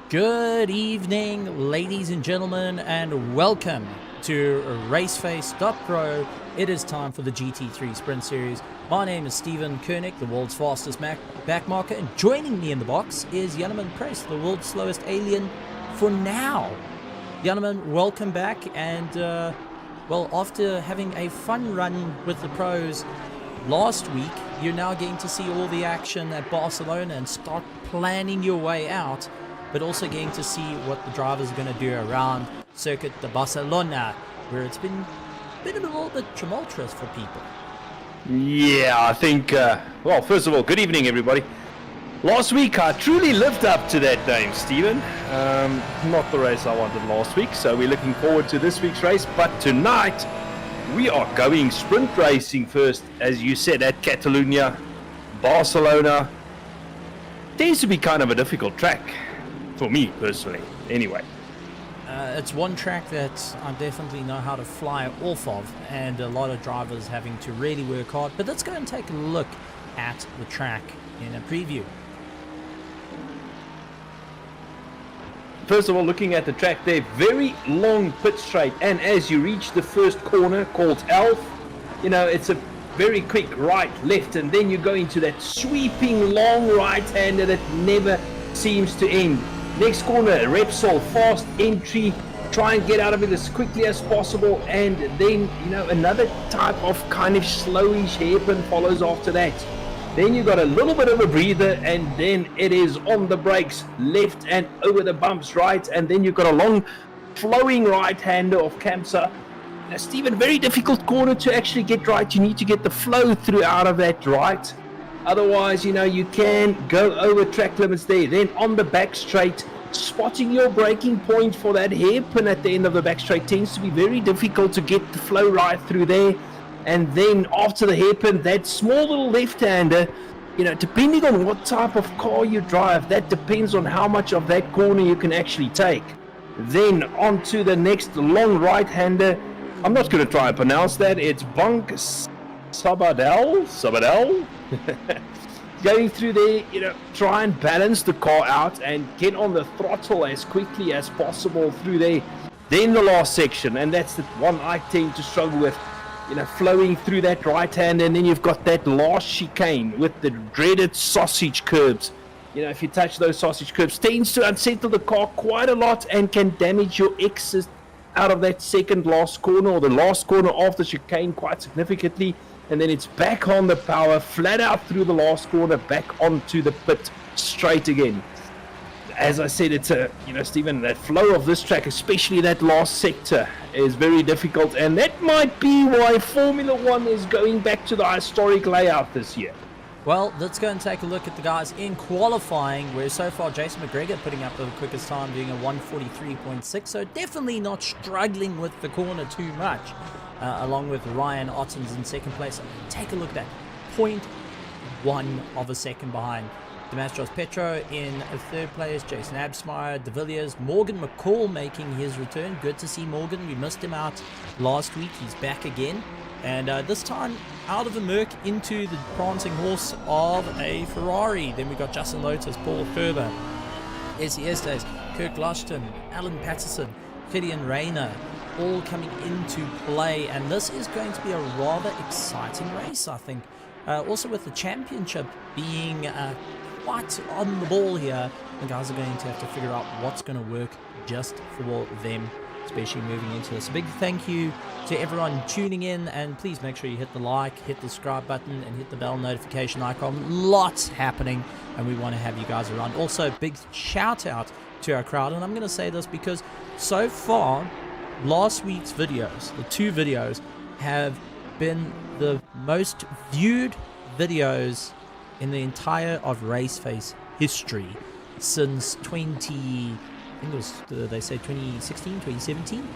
Good evening, ladies and gentlemen, and welcome to Raceface.pro. It is time for the GT3 Sprint Series. My name is Steven Koenig, the world's fastest backmarker, and joining me in the box is Janneman Press, the world's slowest alien for now. Janneman, welcome back, and well, after having a fun run with the pros last week, you're now getting to see all the action at Barcelona and start planning your way out, but also getting to see what the drivers are going to do around Circuit de Barcelona, where it's been a little bit tumultuous for people. Yeah, I think, well, first of all, good evening, everybody. Last week, I truly lived up to that name, Steven. Not the race I wanted last week, so we're looking forward to this week's race. But tonight, we are going sprint racing first, as you said, at Catalonia, Barcelona. Tends to be kind of a difficult track, for me personally, anyway. It's one track that I definitely know how to fly off of, and a lot of drivers having to really work hard. But let's go and take a look at the track in a preview. First of all, looking at the track there, very long pit straight, and as you reach the first corner called Elf, you know, it's a very quick right, left, and then you go into that sweeping long right-hander that never seems to end. Next corner, Repsol, fast entry, try and get out of it as quickly as possible, and then, you know, another type of kind of slowish hairpin follows after that. Then you got a little bit of a breather, and then it is on the brakes, left and over the bumps, right, and then you've got a long flowing right-hander of Kamsa. Now, Steven, very difficult corner to actually get right. You need to get the flow through out of that right. Otherwise, you know, you can go over track limits there. Then on the back straight, spotting your braking point for that hairpin at the end of the back straight tends to be very difficult to get the flow right through there. And then after the hairpin, that small little left-hander, you know, depending on what type of car you drive, that depends on how much of that corner you can actually take. Then onto the next long right-hander. I'm not going to try and pronounce that. It's Bunk Sabadell. Going through there, you know, try and balance the car out and get on the throttle as quickly as possible through there. Then the last section, and that's the one I tend to struggle with, you know, flowing through that right hand, and then you've got that last chicane with the dreaded sausage curbs. You know, if you touch those sausage curbs, tends to unsettle the car quite a lot and can damage your exit out of that second last corner or the last corner of the chicane quite significantly. And then it's back on the power, flat out through the last corner, back onto the pit straight again. As I said, it's a, you know, Stephen, that flow of this track, especially that last sector, is very difficult. And that might be why Formula One is going back to the historic layout this year. Well, let's go and take a look at the guys in qualifying, where so far Jason McGregor putting up the quickest time, doing a 1:43.6, so definitely not struggling with the corner too much, along with Ryan Ottens in second place. Take a look at that, 0.1 of a second behind. Demastros Petro in third place, Jason Absmeyer, De Villiers, Morgan McCall making his return. Good to see Morgan. We missed him out last week. He's back again. And this time out of the Merc into the prancing horse of a Ferrari. Then we got Justin Lotus, Paul Ferber, Essie Estes, Kirk Lushton, Alan Patterson, Gideon Rayner, all coming into play. And this is going to be a rather exciting race, I think. Also with the championship being quite on the ball here, the guys are going to have to figure out what's going to work just for them, especially moving into this. A big thank you to everyone tuning in, and please make sure you hit the like, hit the subscribe button, and hit the bell notification icon. Lots happening, and we want to have you guys around. Also, big shout out to our crowd, and I'm going to say this because so far, last week's videos, the two videos, have been the most viewed videos in the entire of Raceface history since 2016, 2017,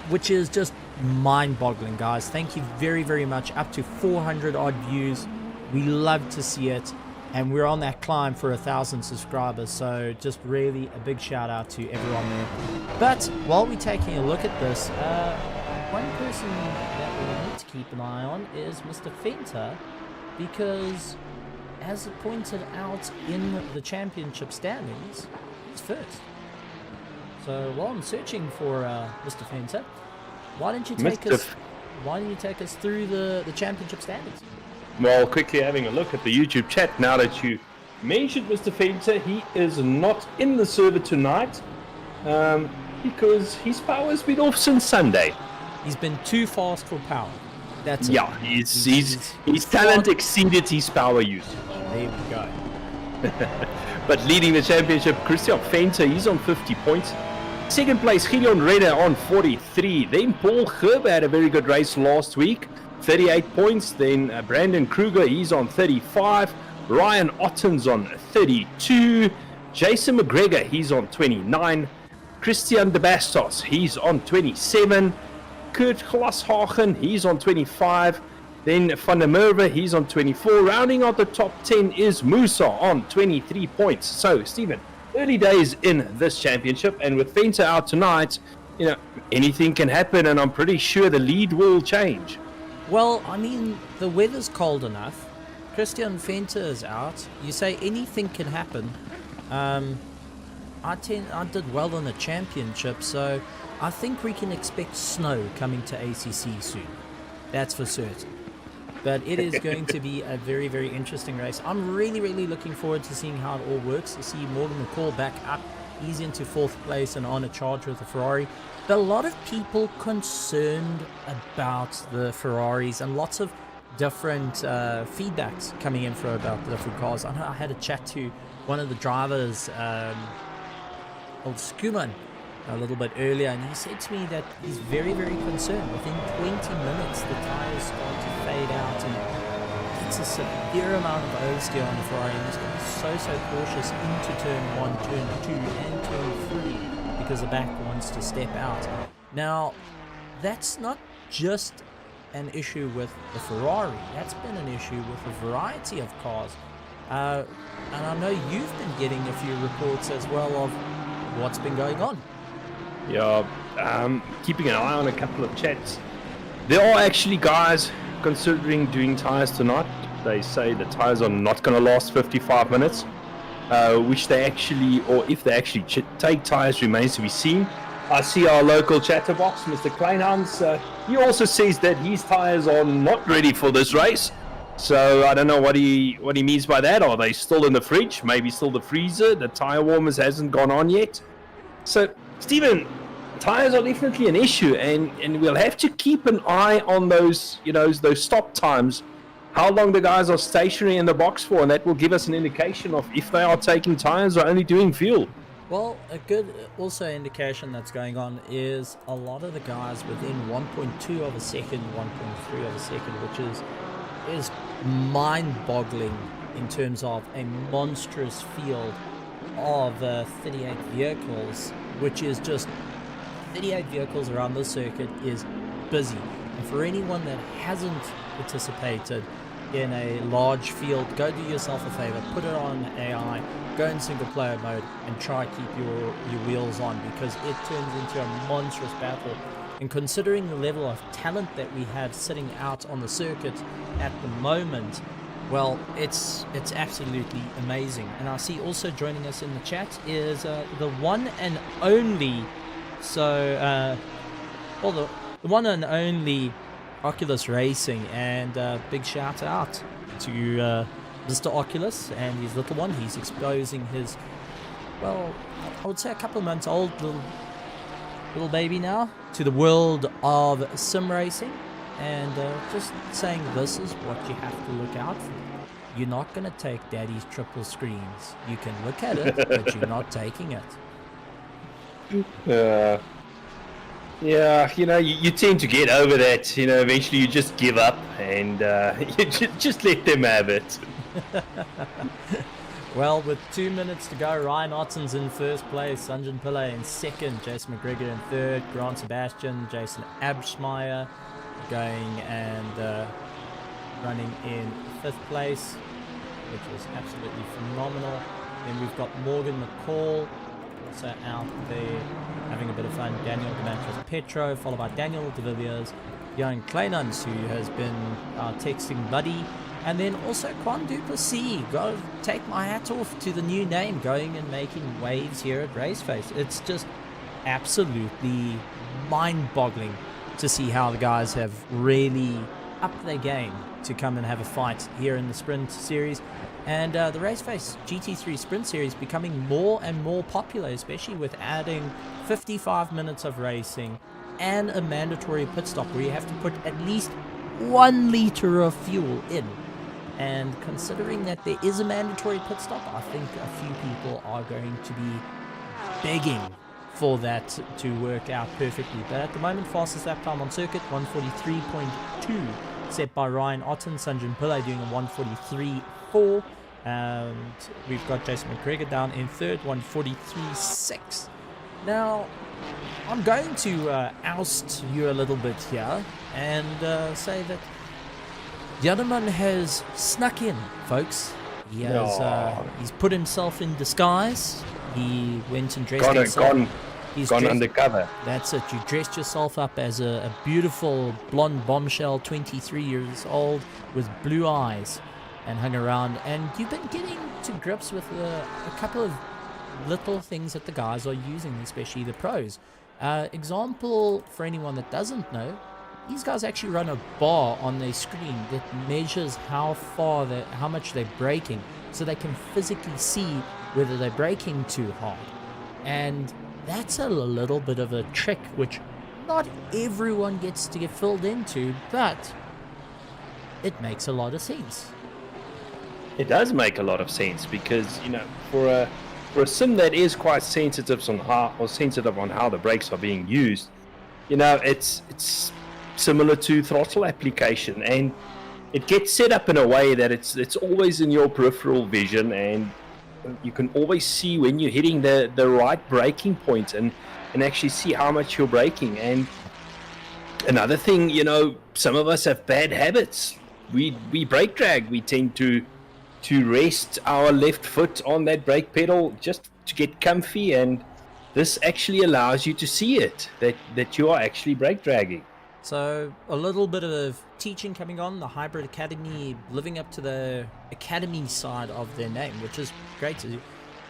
which is just mind-boggling, guys. Thank you very, very much. Up to 400 odd views. We love to see it, and we're on that climb for 1,000 subscribers, so just really a big shout out to everyone there. But while we're taking a look at this, one person that we need to keep an eye on is Mr. Fenter, because as pointed out in the championship standings, he's first. So while I'm searching for Mr. Fenter, why don't you take us through the championship standings? Well, quickly having a look at the YouTube chat now that you mentioned Mr. Fenter, he is not in the server tonight because his power's been off since Sunday. He's been too fast for power. That's it. Yeah, his talent exceeded his power use. There we go. But leading the championship, Christian Fenter, he's on 50 points. Second place, Gideon Redder on 43. Then Paul Gerber had a very good race last week, 38 points. Then Brandon Kruger, he's on 35. Ryan Otten's on 32. Jason McGregor, he's on 29. Christian de Bastos, he's on 27. Kurt Glashagen, he's on 25. Then Van der Merwe, he's on 24. Rounding out the top 10 is Musa on 23 points. So, Stephen, early days in this championship, and with Fenter out tonight, anything can happen, and I'm pretty sure the lead will change. Well, I mean, the weather's cold enough. Christian Fenter is out. You say anything can happen. I did well in the championship, so I think we can expect snow coming to ACC soon. That's for certain. But it is going to be a very, very interesting race. I'm really, really looking forward to seeing how it all works. To see Morgan McCall back up. He's into 4th place and on a charge with the Ferrari. But a lot of people concerned about the Ferraris and lots of different feedbacks coming in about the different cars. I know I had a chat to one of the drivers, old Skuman, a little bit earlier, and he said to me that he's very, very concerned. Within 20 minutes, the tires start to fade out, and it's a severe amount of oversteer on the Ferrari, and he's going to be so cautious into turn 1, turn 2, and turn 3, because the back wants to step out. Now, that's not just an issue with the Ferrari. That's been an issue with a variety of cars. And I know you've been getting a few reports as well of what's been going on. Yeah, keeping an eye on a couple of chats. There are actually guys considering doing tires tonight. They say the tires are not going to last 55 minutes, which they actually, or if they actually take tires, remains to be seen. I see our local chatterbox, Mr. Kleinhans. He also says that his tires are not ready for this race. So I don't know what he means by that. Are they still in the fridge? Maybe still the freezer? The tire warmers hasn't gone on yet. So, Stephen, tires are definitely an issue, and we'll have to keep an eye on those, those stop times, how long the guys are stationary in the box for, and that will give us an indication of if they are taking tires or only doing fuel. Well, a good also indication that's going on is a lot of the guys within 1.2 of a second, 1.3 of a second, which is mind-boggling in terms of a monstrous field of 38 vehicles, which is just 38 vehicles around the circuit is busy. And for anyone that hasn't participated in a large field, go do yourself a favor, put it on AI, go in single player mode and try keep your wheels on, because it turns into a monstrous battle. And considering the level of talent that we have sitting out on the circuit at the moment, well, it's absolutely amazing. And I see also joining us in the chat is the one and only, the one and only Oculus Racing, and big shout out to Mr. Oculus and his little one. He's exposing his, well, I would say a couple of months old little baby now to the world of sim racing, and just saying this is what you have to look out for. You're not going to take daddy's triple screens. You can look at it, but you're not taking it. Yeah, you tend to get over that. Eventually you just give up and you just let them have it. Well, with 2 minutes to go, Ryan Otten's in first place, Sanjan Pillay in second, Jason McGregor in third, Grant Sebastian, Jason Abschmeyer going and running in fifth place, which is absolutely phenomenal. Then we've got Morgan McCall also out there having a bit of fun. Daniel Demetrius-Petro, followed by Daniel de Villiers, Johan Kleinans, who has been our texting buddy, and then also Quan Duplessis. Got to take my hat off to the new name, going and making waves here at Raceface. It's just absolutely mind-boggling to see how the guys have really upped their game to come and have a fight here in the Sprint Series. And the Raceface GT3 Sprint Series becoming more and more popular, especially with adding 55 minutes of racing and a mandatory pit stop where you have to put at least 1 liter of fuel in. And considering that there is a mandatory pit stop, I think a few people are going to be begging for that to work out perfectly. But at the moment, fastest lap time on circuit, 143.2, set by Ryan Otten. Sanjin Pillay doing a 143.4. And we've got Jason McGregor down in third, 143.6. Now, I'm going to oust you a little bit here and say that Janneman has snuck in, folks. He has he's put himself in disguise. He went and dressed himself. He's gone dressed, undercover. That's it. You dressed yourself up as a beautiful blonde bombshell, 23 years old, with blue eyes, and hung around. And you've been getting to grips with a couple of little things that the guys are using, especially the pros. Example for anyone that doesn't know, these guys actually run a bar on their screen that measures how much they're braking, so they can physically see whether they're braking too hard. And that's a little bit of a trick which not everyone gets to get filled into, but it makes a lot of sense. It does make a lot of sense because, you know, for a sim that is quite sensitive on how the brakes are being used, you know, it's similar to throttle application, and it gets set up in a way that it's always in your peripheral vision, and you can always see when you're hitting the right braking point and actually see how much you're braking. And another thing, you know, some of us have bad habits. We brake drag. We tend to rest our left foot on that brake pedal just to get comfy, and this actually allows you to see it, that you are actually brake dragging. So a little bit of teaching coming on, the Hybrid Academy living up to the academy side of their name, which is great to do.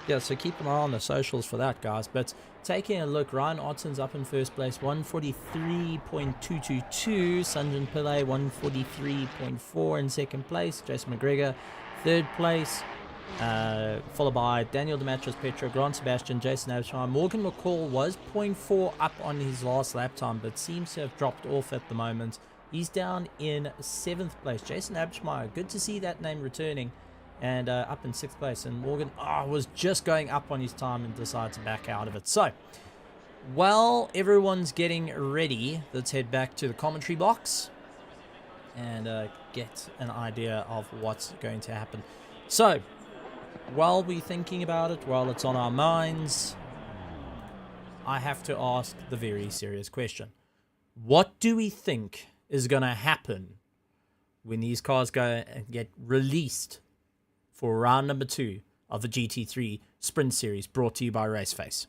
Yeah, so keep an eye on the socials for that, guys. But taking a look, Ryan Otten's up in first place, 143.222. Sanjin Pillay, 143.4 in second place. Jason McGregor, third place. Followed by Daniel Demetrius Petro, Grant Sebastian, Jason Abshire. Morgan McCall was 0.4 up on his last lap time, but seems to have dropped off at the moment. He's down in 7th place. Jason Abshire, good to see that name returning, and up in 6th place. And Morgan was just going up on his time and decided to back out of it. So, while everyone's getting ready, let's head back to the commentary box and get an idea of what's going to happen. So, while we're thinking about it, while it's on our minds, I have to ask the very serious question. What do we think is going to happen when these cars go and get released for round number 2 of the GT3 Sprint Series, brought to you by Raceface?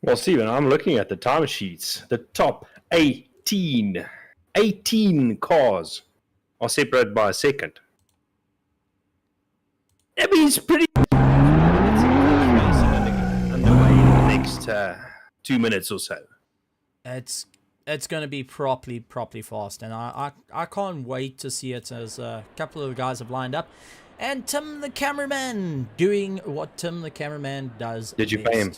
Well, Stephen, I'm looking at the time sheets. The top 18 cars are separated by a second. I mean, it's pretty underway in the next 2 minutes or so. It's going to be properly fast, and I can't wait to see it, as a couple of the guys have lined up. And Tim the cameraman doing what Tim the cameraman does. Did you pay him?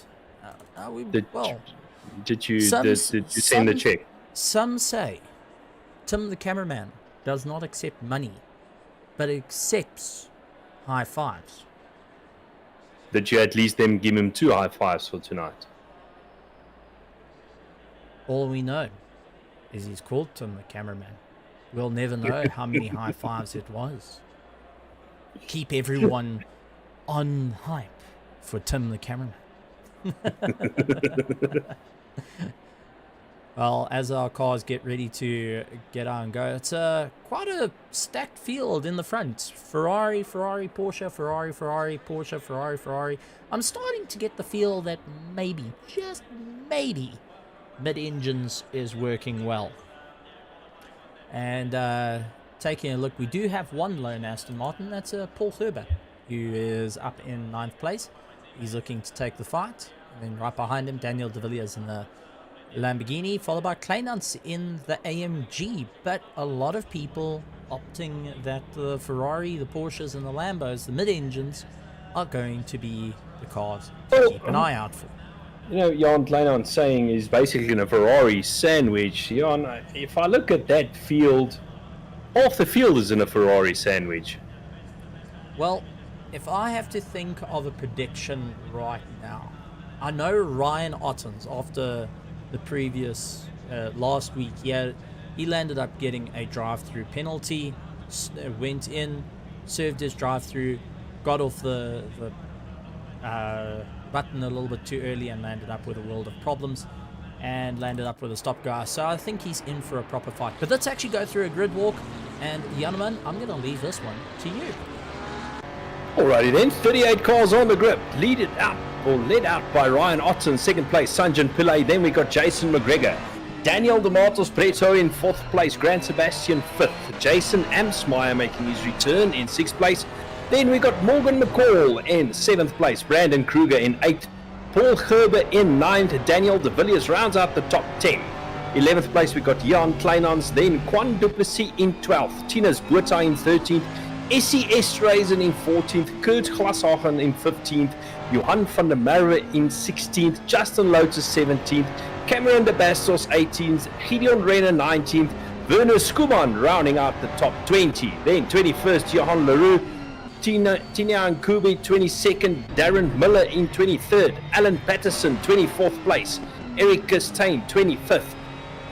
Did you send the check? Some say Tim the cameraman does not accept money, but accepts high fives. Did you at least then give him 2 high fives for tonight? All we know is he's called Tim the cameraman. We'll never know how many high fives it was. Keep everyone on hype for Tim the cameraman. Well, as our cars get ready to get out and go, it's quite a stacked field in the front. Ferrari, Porsche, Ferrari, Porsche, Ferrari. I'm starting to get the feel that maybe, just maybe, mid-engines is working well. And taking a look, we do have one lone Aston Martin. That's Paul Thurber, who is up in 9th place. He's looking to take the fight. And then right behind him, Daniel de Villiers in the Lamborghini, followed by Kleinans in the AMG. But a lot of people opting that the Ferrari, the Porsches, and the Lambos, the mid-engines, are going to be the cars to keep an eye out for. You know, Jan Kleinans saying is basically in a Ferrari sandwich. Jan, if I look at that field, half the field is in a Ferrari sandwich. Well, if I have to think of a prediction right now, I know Ryan Ottens, after the previous last week, he landed up getting a drive-through penalty, went in, served his drive-through, got off the button a little bit too early and landed up with a world of problems and landed up with a stop guy. So I think he's in for a proper fight. But let's actually go through a grid walk, and Janneman, I'm going to leave this one to you. Alrighty then, 38 cars on the grid, led out by Ryan Otten, second place, Sanjan Pillay. Then we got Jason McGregor, Daniel de Matos Preto in fourth place, Grant Sebastian fifth, Jason Amsmeyer making his return in sixth place. Then we got Morgan McCall in seventh place, Brandon Kruger in eighth, Paul Gerber in ninth, Daniel de Villiers rounds out the top 10. 11th place we got Jan Kleinans, then Quan Duplessis in 12th, Tinas Buerta in 13th, SES Reisen in 14th, Kurt Glashagen in 15th, Johan van der Merwe in 16th, Justin Lotus 17th, Cameron de Bastos 18th, Gideon Renner 19th, Werner Skuman rounding out the top 20. Then 21st, Johan Leroux, Tina Nkubi 22nd, Darren Miller in 23rd, Alan Patterson 24th place, Eric Costain 25th,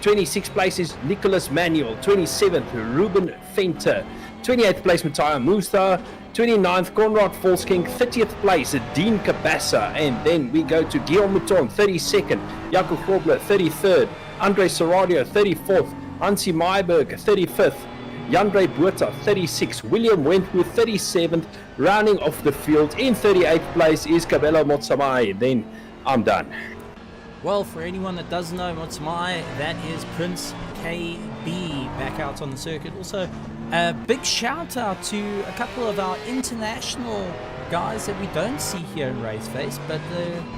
26th place is Nicholas Manuel, 27th, Ruben Fenter, 28th place Matthias Musta, 29th Conrad Volsking, 30th place Dean Cabassa, and then we go to Guillaume Mouton 32nd, Jakob Grobler 33rd, Andre Serradio 34th, Hansi Meyerberg 35th, Jandre Buerta 36th, William Wentworth 37th, rounding off the field in 38th place is Cabello Motsamai. Then I'm done. Well, for anyone that doesn't know Motsamai, that is Prince KB back out on the circuit. Also, a big shout out to a couple of our international guys that we don't see here in Raceface, but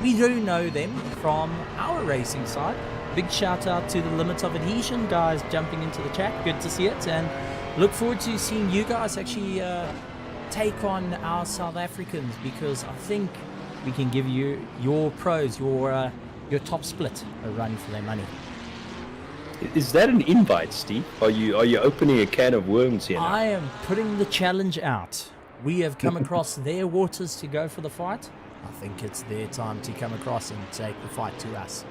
we do know them from our racing side. Big shout out to the Limit of Adhesion guys jumping into the chat. Good to see it, and look forward to seeing you guys actually take on our South Africans, because I think we can give you your pros, your top split a run for their money. Is that an invite, Steve? Are you opening a can of worms here now? I am putting the challenge out. We have come across their waters to go for the fight. I think it's their time to come across and take the fight to us.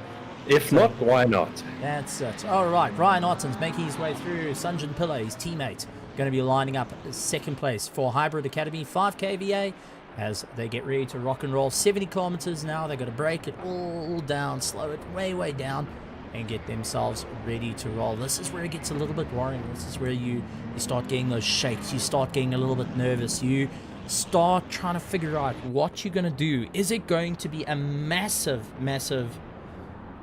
If not, why not? That's it. All right, Ryan Otten's making his way through. Sanjan Pillay, his teammate, going to be lining up second place for Hybrid Academy, 5 kVA, as they get ready to rock and roll. 70 kilometers now. They've got to break it all down, slow it way down, and get themselves ready to roll. This is where it gets a little bit worrying. This is where you start getting those shakes. You start getting a little bit nervous. You start trying to figure out what you're going to do. Is it going to be a massive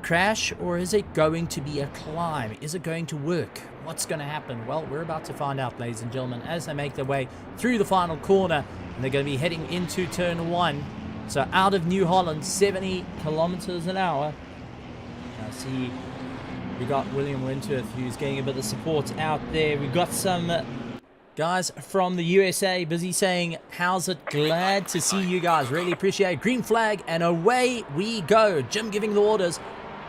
crash, or is it going to be a climb? Is it going to work? What's going to happen? Well, we're about to find out, ladies and gentlemen, as they make their way through the final corner, and they're going to be heading into turn 1. So out of New Holland, 70 kilometers an hour. I see we got William Wentworth, who's getting a bit of support out there. We've got some guys from the USA busy saying, how's it? Glad to see you guys. Really appreciate it. Green flag, and away we go. Jim giving the orders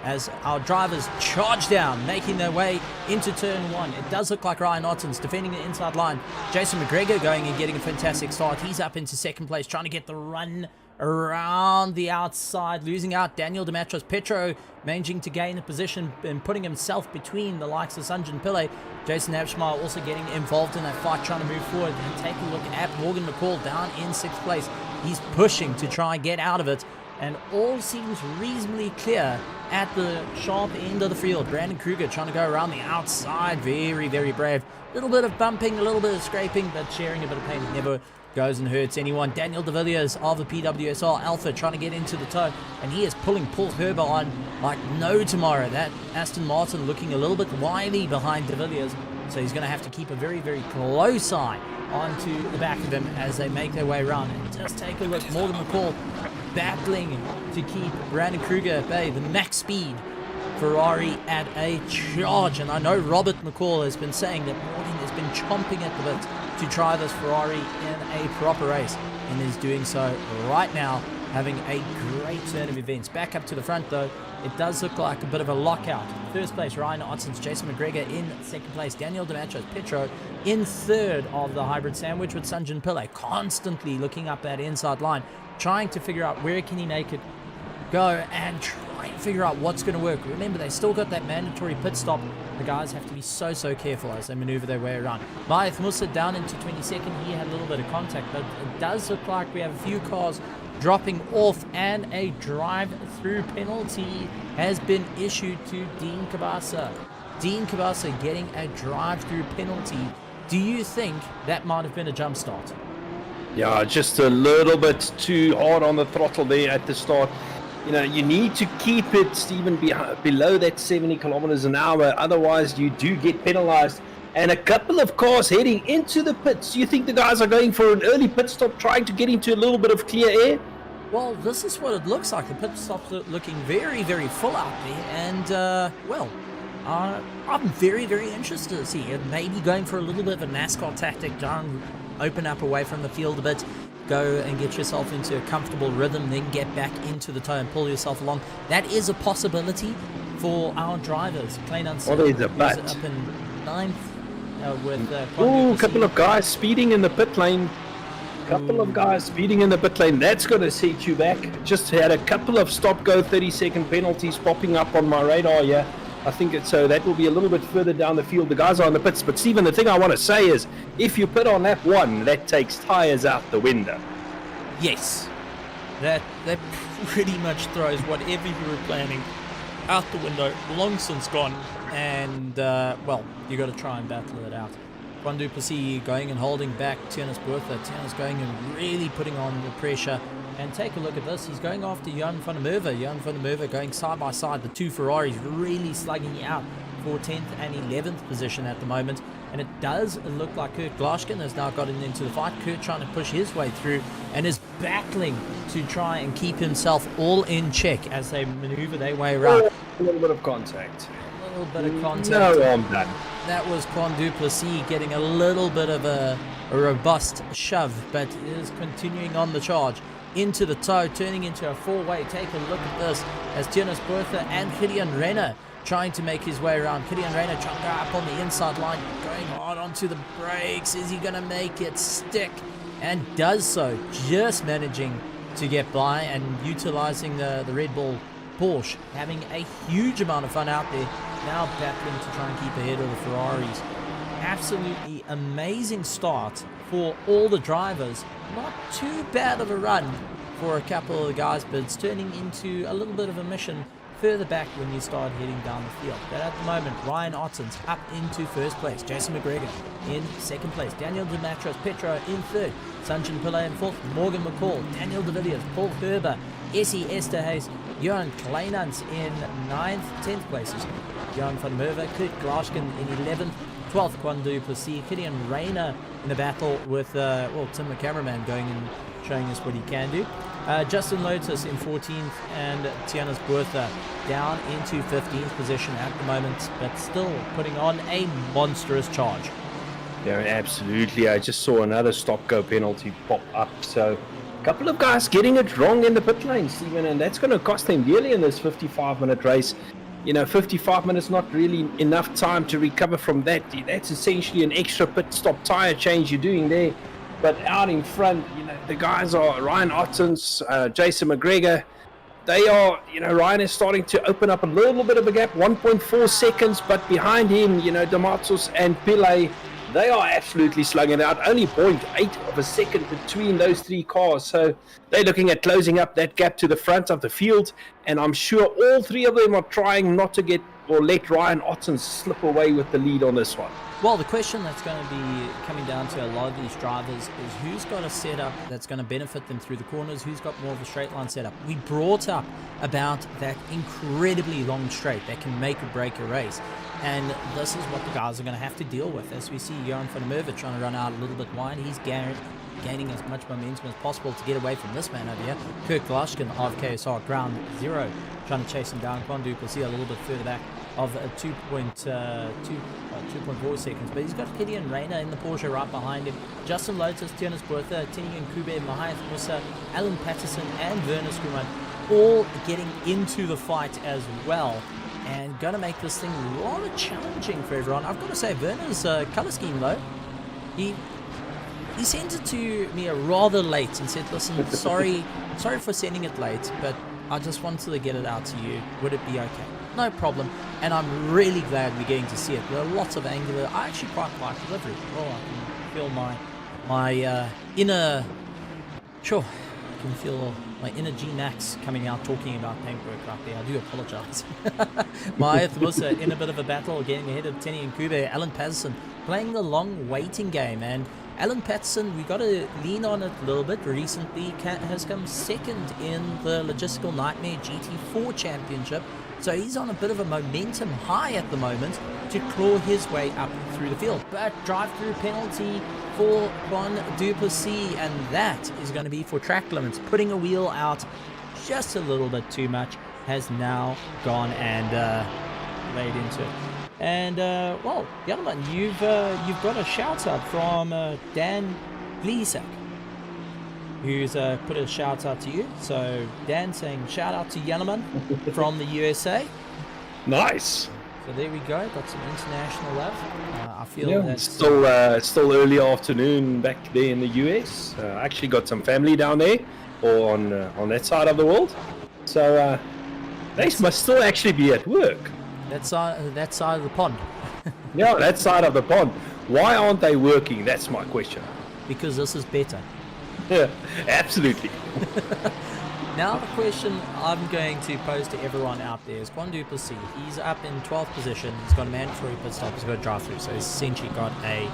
as our drivers charge down, making their way into turn 1. It does look like Ryan Otten's defending the inside line. Jason McGregor going and getting a fantastic start. He's up into second place, trying to get the run around the outside, losing out Daniel Dematros Petro, managing to gain a position and putting himself between the likes of Sanjan Pillay. Jason Abschmeier also getting involved in that fight, trying to move forward. And take a look at Morgan McCall down in 6th place. He's pushing to try and get out of it, and all seems reasonably clear at the sharp end of the field. Brandon Kruger trying to go around the outside, very brave. A little bit of bumping, a little bit of scraping, but sharing a bit of pain never goes and hurts anyone. Daniel de Villiers of the PWSR Alpha trying to get into the toe, and he is pulling Paul Herber on like no tomorrow. That Aston Martin looking a little bit wily behind de Villiers, so he's going to have to keep a very close eye onto the back of him as they make their way around. And just take a look, Morgan McCall battling to keep Brandon Kruger at bay. The max speed Ferrari at a charge, and I know Robert McCall has been saying that Morgan has been chomping at the bit to try this Ferrari in a proper race, and is doing so right now, having a great turn of events. Back up to the front though, it does look like a bit of a lockout. First place Ryan Ottens, Jason McGregor in second place, Daniel Petro in third of the hybrid sandwich, with Sanjin Pillay constantly looking up that inside line, trying to figure out where can he make it go and try and figure out what's going to work. Remember, they still got that mandatory pit stop. The guys have to be so careful as they maneuver their way around. Maeth Musa down into 22nd. He had a little bit of contact, but it does look like we have a few cars dropping off, and a drive-through penalty has been issued to Dean Kabasa. Dean Kabasa getting a drive-through penalty. Do you think that might have been a jump start? Yeah, just a little bit too hard on the throttle there at the start. You know, you need to keep it, Stephen, below that 70 kilometers an hour. Otherwise, you do get penalized. And a couple of cars heading into the pits. You think the guys are going for an early pit stop, trying to get into a little bit of clear air? Well, this is what it looks like. The pit stop's looking very full out there. And, I'm very interested to see it. Maybe going for a little bit of a NASCAR tactic, down, open up away from the field a bit, go and get yourself into a comfortable rhythm, then get back into the tow and pull yourself along. That is a possibility for our drivers. Plain and simple. Well, there's a but. Up in ninth with a couple of guys speeding in the pit lane. Couple of guys speeding in the pit lane. That's going to set you back. Just had a couple of stop-go 30-second penalties popping up on my radar here. I think it's so that will be a little bit further down the field. The guys are on the pits. But Stephen, the thing I want to say is, if you pit on lap 1, that takes tires out the window. Yes, that pretty much throws whatever you were planning out the window, long since gone. And well, you got to try and battle it out. Juan Duplessis going and holding back Tiernas Bertha. Tiernas going and really putting on the pressure. And take a look at this. He's going after Jan van der Merwe. Jan van der Merwe going side by side. The two Ferraris really slugging it out for 10th and 11th position at the moment. And it does look like Kurt Glaschken has now gotten into the fight. Kurt trying to push his way through and is battling to try and keep himself all in check as they maneuver their way around. A little bit of contact. A little bit of contact. No, I'm done. That was Juan Duplessis getting a little bit of a robust shove, but is continuing on the charge into the tow, turning into a four-way. Take a look at this as Tiernas Bertha and Gideon Renner trying to make his way around. Gideon Renner trying to go up on the inside line, going hard onto the brakes. Is he going to make it stick? And does so, just managing to get by and utilizing the Red Bull Porsche, having a huge amount of fun out there, now battling to try and keep ahead of the Ferraris. Absolutely amazing start for all the drivers. Not too bad of a run for a couple of the guys, but it's turning into a little bit of a mission further back when you start heading down the field. But at the moment, Ryan Ottens up into first place, Jason McGregor in second place, Daniel Petro in third, Sanjin Pillay in fourth, Morgan McCall, Daniel De Villiers, Paul Herber, Essie Esterhuis, Johan Kleinans in 9th, 10th places, Johan van Merwe, Kurt Glaschken in 11th, 12th, Juan Duplessis, Gideon Rayner in the battle with Tim the cameraman going and showing us what he can do. Justin Lotus in 14th and Tiernas Bertha down into 15th position at the moment, but still putting on a monstrous charge. Yeah, absolutely. I just saw another stop-go penalty pop up. So a couple of guys getting it wrong in the pit lane, Stephen, and that's going to cost them dearly in this 55-minute race. You know, 55 minutes not really enough time to recover from that. That's essentially an extra pit stop tire change you're doing there. But out in front, you know, the guys are Ryan Ottens, Jason McGregor. They are, you know, Ryan is starting to open up a little bit of a gap, 1.4 seconds, but behind him, you know, Damatos and Pillay, they are absolutely slugging it out. Only 0.8 of a second between those three cars. So they're looking at closing up that gap to the front of the field. And I'm sure all three of them are trying not to get or let Ryan Ottens slip away with the lead on this one. Well, the question that's going to be coming down to a lot of these drivers is who's got a setup that's going to benefit them through the corners, who's got more of a straight line setup. We brought up about that incredibly long straight that can make or break a race. And this is what the guys are going to have to deal with. As we see Johan van der Merwe trying to run out a little bit wide, he's gaining as much momentum as possible to get away from this man over here. Kirk Glashkin of KSR, ground 0, trying to chase him down. Quan Duplessis a little bit further back of 2.4 seconds, but he's got Gideon Rayner in the Porsche right behind him. Justin Lotus, Tiernis Bertha, Tinian Kube, Mahath Musa, Alan Patterson, and Werner Schumann all getting into the fight as well, and going to make this thing rather challenging for everyone. I've got to say, Werner's colour scheme though, he sent it to me rather late and said, listen, sorry for sending it late, but I just wanted to get it out to you. Would it be okay? No problem. And I'm really glad we're getting to see it. There are lots of angular. I actually quite like delivery. Oh, I can feel my inner. Sure, I can feel my inner G-Max coming out talking about paintwork right there. I do apologize. Mahath Musa in a bit of a battle, getting ahead of Tenny and Kube. Alan Patterson playing the long waiting game, and Alan Patterson, we got to lean on it a little bit. Recently has come second in the Logistical Nightmare GT4 Championship, so he's on a bit of a momentum high at the moment to claw his way up through the field. But drive-through penalty for Quan Duplessis, and that is going to be for track limits. Putting a wheel out just a little bit too much has now gone and laid into it. And well, gentlemen, you've got a shout out from Dan Gleesack, who's put a shout out to you. So Dan saying shout out to Yellowman from the USA. Nice. So there we go. Got some international love. I feel that's still early afternoon back there in the US. I actually got some family down there, or on that side of the world. So they must still actually be at work. That side of the pond. Yeah, that side of the pond. Why aren't they working? That's my question. Because this is better. Yeah, absolutely. Now the question I'm going to pose to everyone out there is Quan Duplessis. He's up in 12th position. He's got a mandatory pit stop. He's got a drive through. So he's essentially got a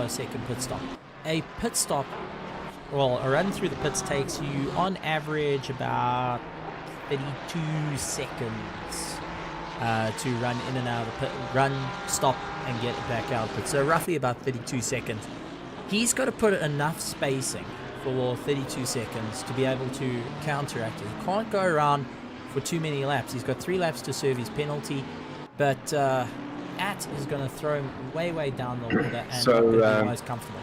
second pit stop. A pit stop, well, a run through the pits takes you on average about 32 seconds to run in and out of the pit, run, stop, and get back out of the pit. So roughly about 32 seconds. He's got to put enough spacing for 32 seconds to be able to counteract it. He can't go around for too many laps. He's got 3 laps to serve his penalty, but At is going to throw him way down the order and so, not going to be most comfortable.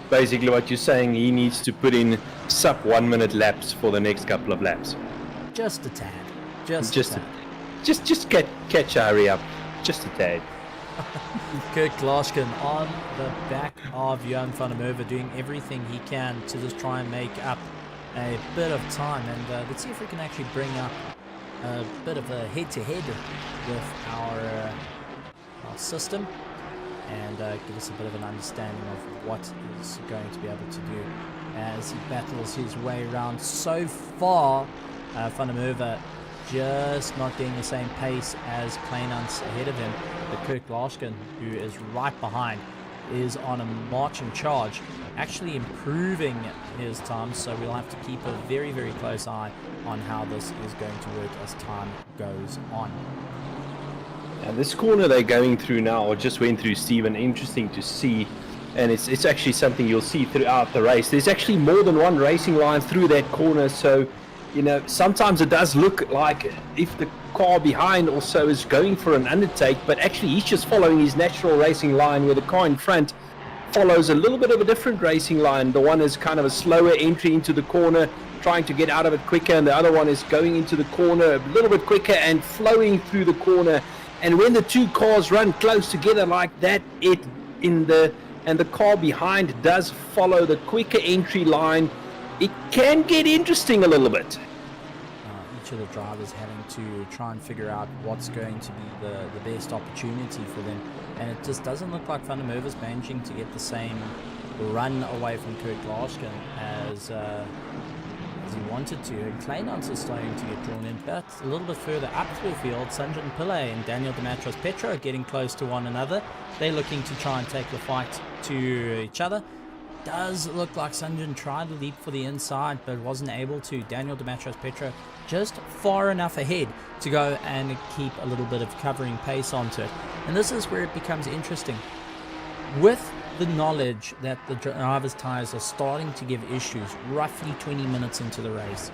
Basically what you're saying, he needs to put in sub 1 minute laps for the next couple of laps. Just a tad. Just catch a hurry up. Just a tad. Kirk Glashkin on the back of Johan van der Merwe, doing everything he can to just try and make up a bit of time. And let's see if we can actually bring up a bit of a head-to-head with our system and give us a bit of an understanding of what he's going to be able to do as he battles his way around. So far, van der Merwe just not getting the same pace as Kleinans ahead of him, but Kirk Glashkin, who is right behind, is on a marching charge, actually improving his time, so we'll have to keep a very close eye on how this is going to work as time goes on. And this corner they're going through now, or just went through, Stephen, interesting to see, and it's actually something you'll see throughout the race. There's actually more than one racing line through that corner, so you know, sometimes it does look like if the car behind also is going for an undertake, but actually he's just following his natural racing line, where the car in front follows a little bit of a different racing line. The one is kind of a slower entry into the corner, trying to get out of it quicker, and the other one is going into the corner a little bit quicker and flowing through the corner. And when the two cars run close together like that, and the car behind does follow the quicker entry line, it can get interesting a little bit. Each of the drivers having to try and figure out what's going to be the best opportunity for them, and it just doesn't look like Van der Merwe's managing to get the same run away from Kirk Glashkin as he wanted to. And Kleinans is starting to get drawn in, but a little bit further up through the field, Sanjan Pillay and Daniel Dematros-Petro are getting close to one another. They're looking to try and take the fight to each other. Does look like Sanjan tried to leap for the inside but wasn't able to. Daniel Dematros-Petro just far enough ahead to go and keep a little bit of covering pace onto it. And this is where it becomes interesting. With the knowledge that the driver's tires are starting to give issues roughly 20 minutes into the race.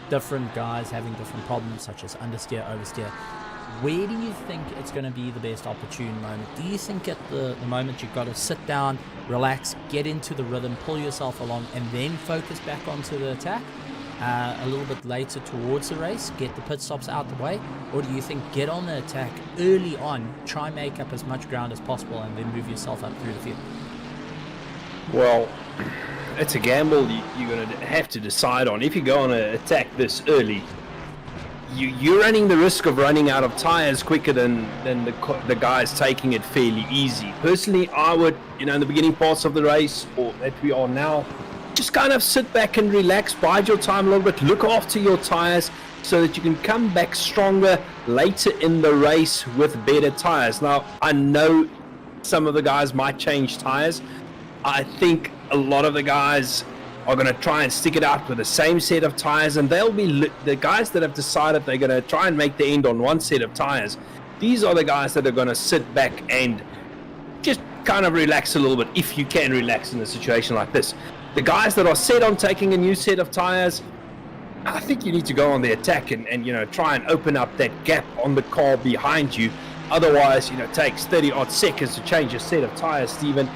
Different guys having different problems, such as understeer, oversteer. Where do you think it's going to be the best opportune moment? Do you think at the moment you've got to sit down, relax, get into the rhythm, pull yourself along, and then focus back onto the attack a little bit later towards the race, get the pit stops out the way? Or do you think get on the attack early on, try and make up as much ground as possible, and then move yourself up through the field? Well, it's a gamble you're going to have to decide on. If you go on an attack this early, you're running the risk of running out of tires quicker than the guys taking it fairly easy. Personally, I would, in the beginning parts of the race, or that we are now, just kind of sit back and relax, bide your time a little bit, look after your tires so that you can come back stronger later in the race with better tires. Now, I know some of the guys might change tires. I think a lot of the guys are going to try and stick it out with the same set of tires, and they'll be the guys that have decided they're going to try and make the end on one set of tires. These are the guys that are going to sit back and just kind of relax a little bit, if you can relax in a situation like this. The guys that are set on taking a new set of tires, I think you need to go on the attack and try and open up that gap on the car behind you. Otherwise, it takes 30 odd seconds to change a set of tires, Stephen.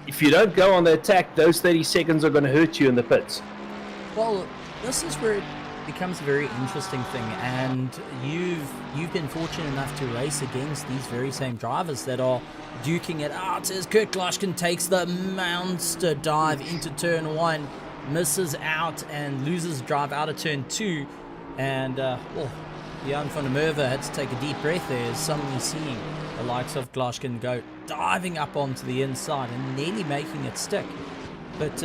If you don't go on the attack, those 30 seconds are going to hurt you in the pits. Well, this is where it becomes a very interesting thing, and you've been fortunate enough to race against these very same drivers that are duking it out as Kurt Glushkin takes the monster dive into turn 1, misses out and loses drive out of turn 2, and Jan van der Merwe had to take a deep breath there, as suddenly seeing the likes of Glushkin go diving up onto the inside and nearly making it stick. But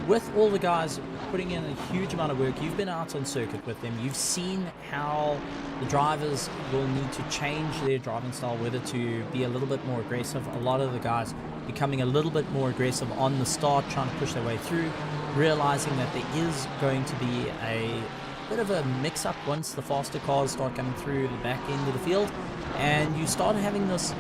with all the guys putting in a huge amount of work, you've been out on circuit with them, you've seen how the drivers will need to change their driving style, whether to be a little bit more aggressive. A lot of the guys becoming a little bit more aggressive on the start, trying to push their way through, realizing that there is going to be a bit of a mix-up once the faster cars start coming through the back end of the field, and you start having this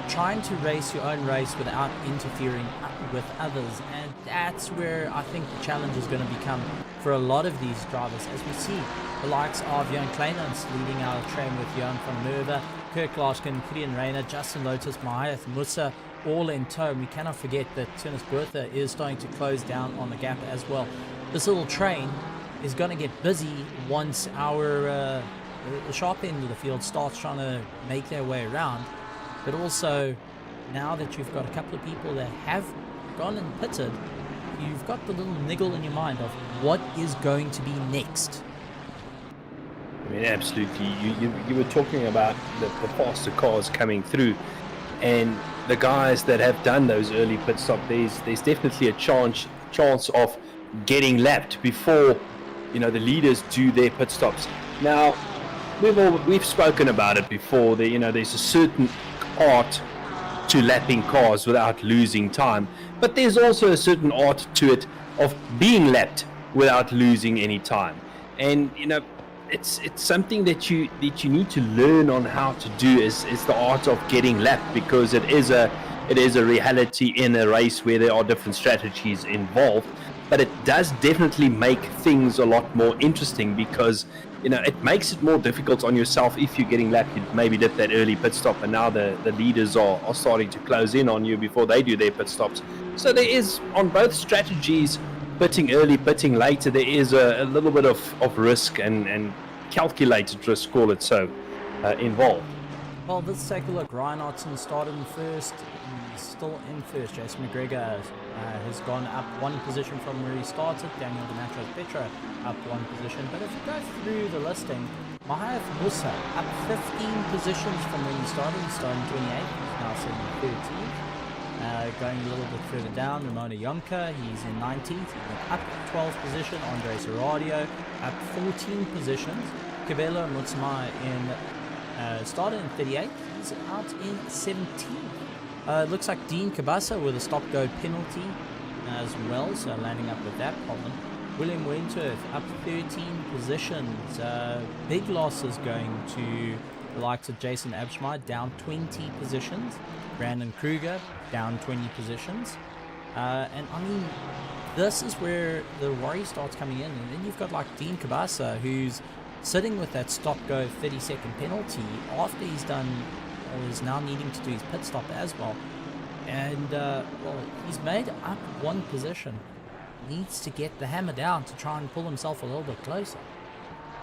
trying to race your own race without interfering with others. And that's where I think the challenge is going to become for a lot of these drivers, as we see the likes of Jan Kleinans leading out of train with Jan van Merwe, Kurt Glushkin, Kilian Rayner, Justin Lotus, Mahath Musa, all in tow. We cannot forget that Turnus Bertha is starting to close down on the gap as well. This little train is going to get busy once the sharp end of the field starts trying to make their way around. But also, now that you've got a couple of people that have gone and pitted, you've got the little niggle in your mind of what is going to be next. I mean, absolutely. You were talking about the faster cars coming through, and the guys that have done those early pit stops, there's definitely a chance of getting lapped before the leaders do their pit stops. Now, we've spoken about it before. There's a certain art to lapping cars without losing time, but there's also a certain art to it of being lapped without losing any time. And it's something that you need to learn on how to do is the art of getting lapped, because it is a reality in a race where there are different strategies involved. But it does definitely make things a lot more interesting, because it makes it more difficult on yourself if you're getting lapped. You maybe did that early pit stop, and now the leaders are starting to close in on you before they do their pit stops. So there is, on both strategies, pitting early, pitting later, there is a little bit of risk and calculated risk, call it so, involved. Well, let's take a look. Ryan Otson started in first. He's still in first. Jason McGregor has gone up one position from where he started. Daniel Dematros Petro up one position. But if you go through the listing, Mahath Musa up 15 positions from where he started. He started in 28th. He's now sitting in 13th. Going a little bit further down, Ramona Yonka, he's in 19th. He went up 12th position. Andre Serradio up 14 positions. Cabello Mutsuma started in 38th. He's out in 17th. Looks like Dean Cabasa with a stop-go penalty as well, so landing up with that problem. William Wentworth up 13 positions. Big losses going to The likes of Jason Abschmeyer down 20 positions. Brandon Kruger down 20 positions. And I mean, this is where the worry starts coming in. And then you've got like Dean Kabasa, who's sitting with that stop-go 30-second penalty after he's done, or is now needing to do his pit stop as well. And, well, he's made up one position. Needs to get the hammer down to try and pull himself a little bit closer.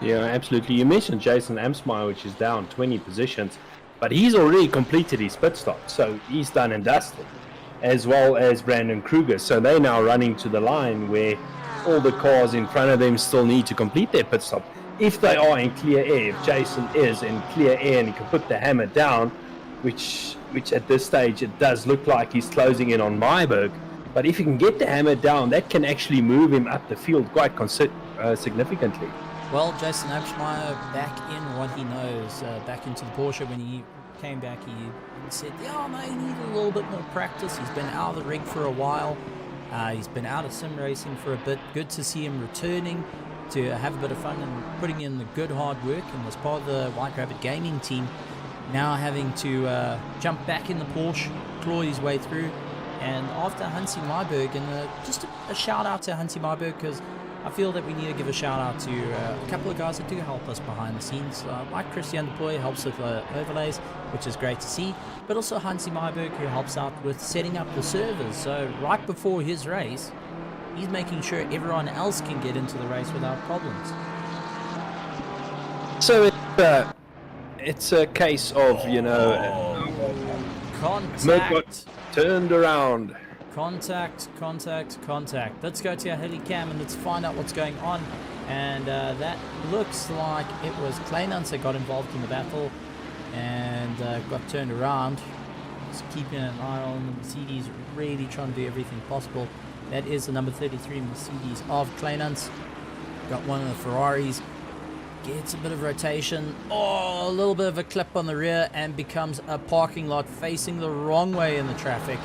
Yeah, absolutely. You mentioned Jason Amsmeyer, which is down 20 positions, but he's already completed his pit stop, so he's done and dusted, as well as Brandon Kruger. So they're now running to the line where all the cars in front of them still need to complete their pit stop. If they are in clear air, if Jason is in clear air and he can put the hammer down, which at this stage it does look like he's closing in on Myberg, but if he can get the hammer down, that can actually move him up the field quite significantly. Well, Jason Abschmeyer back in what he knows, back into the Porsche. When he came back, he said, yeah, mate, he needed a little bit more practice. He's been out of the rig for a while. He's been out of sim racing for a bit. Good to see him returning to have a bit of fun and putting in the good hard work, and was part of the White Rabbit gaming team. Now having to jump back in the Porsche, claw his way through. And after Hansi Myberg, and just a shout out to Hansi Myberg, because I feel that we need to give a shout out to a couple of guys that do help us behind the scenes. Like Christian Deploy helps with overlays, which is great to see, but also Hansi Myberg, who helps out with setting up the servers. So right before his race, he's making sure everyone else can get into the race without problems. So it's a case of, you know, Contact. got turned around. Contact. Let's go to our heli cam and let's find out what's going on. And that looks like it was Kleinans that got involved in the battle and got turned around. Just keeping an eye on the Mercedes, really trying to do everything possible. That is the number 33 Mercedes of Kleinans. Got one of the Ferraris. Gets a bit of rotation. Oh, a little bit of a clip on the rear and becomes a parking lot facing the wrong way in the traffic.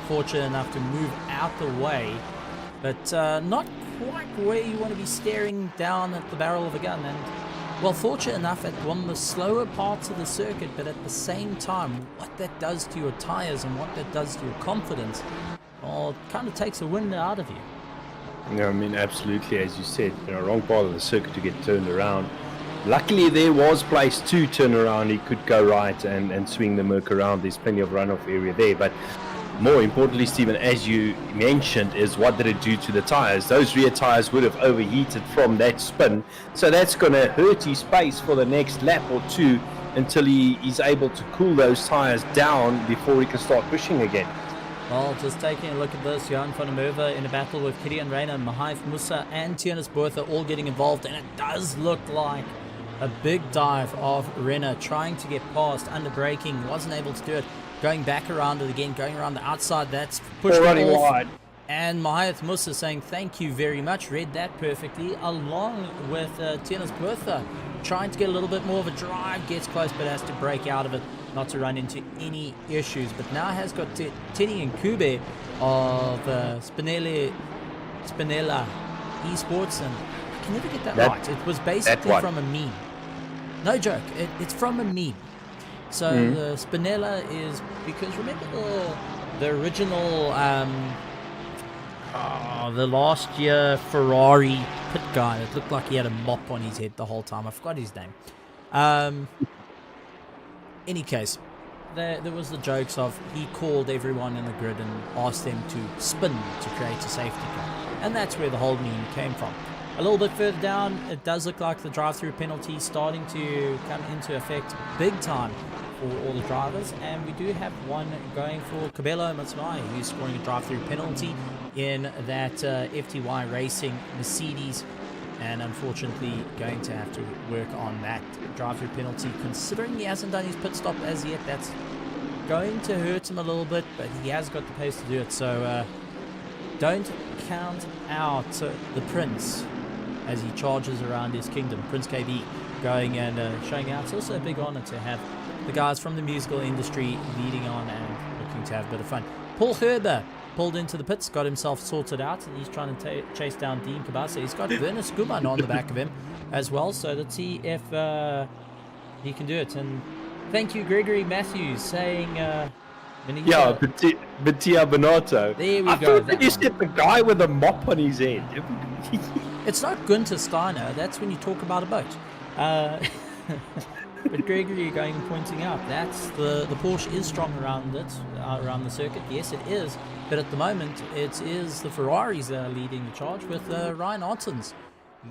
Fortunate enough to move out the way, but not quite where you want to be staring down at the barrel of a gun. And well, fortunate enough at one of the slower parts of the circuit, but at the same time, what that does to your tires and what that does to your confidence, well, it kind of takes the wind out of you. Yeah, I mean, absolutely, as you said, you know, wrong part of the circuit to get turned around. Luckily, there was place to turn around. He could go right and swing the Merc around. There's plenty of runoff area there, but more importantly, Stephen, as you mentioned, is what did it do to the tires? Those rear tires would have overheated from that spin, so that's going to hurt his pace for the next lap or two until he's able to cool those tires down before he can start pushing again. Well, just taking a look at this, Johan van der Merwe in a battle with Kilian Reiner, Ninefive, Musa and Tiernis Bertha all getting involved, and it does look like a big dive of Reiner trying to get past, under braking, wasn't able to do it. Going back around it again, going around the outside, that's pushed running off. wide. And Mahath Musa saying thank you very much, read that perfectly, along with Tiernis Bertha trying to get a little bit more of a drive, gets close but has to break out of it, not to run into any issues. But now has got Teddy and Kube of Spinella Esports, and I can never get that right. It was basically from a meme. No joke, it's from a meme. So the Spinella is, because remember the original, the last year Ferrari pit guy that looked like he had a mop on his head the whole time. I forgot his name. Any case, there was the jokes of he called everyone in the grid and asked them to spin to create a safety car. And that's where the whole meme came from. A little bit further down, it does look like the drive-through penalty starting to come into effect big time for all the drivers, and we do have one going for Cabello Matsuai, who's scoring a drive-through penalty in that FTY Racing Mercedes, and unfortunately going to have to work on that drive-through penalty, considering he hasn't done his pit stop as yet. That's going to hurt him a little bit, but he has got the pace to do it, so don't count out the Prince as he charges around his kingdom. Prince KB going and showing out. It's also a big honor to have the guys from the musical industry leading on and looking to have a bit of fun. Paul Herber pulled into the pits, got himself sorted out, and he's trying to chase down Dean Kabasa. He's got Werner Skuman on the back of him as well, so let's see if he can do it. And Thank you, Gregory Matthews, saying... Benito. Yeah, Mattia Bonato. There we I go. thought that you said the guy with the mop on his head. It's not Gunter Steiner. That's when you talk about a boat. But Gregory pointing out that's the Porsche is strong around around the circuit. Yes, it is. But at the moment, it is the Ferraris that are leading the charge, with Ryan Ottens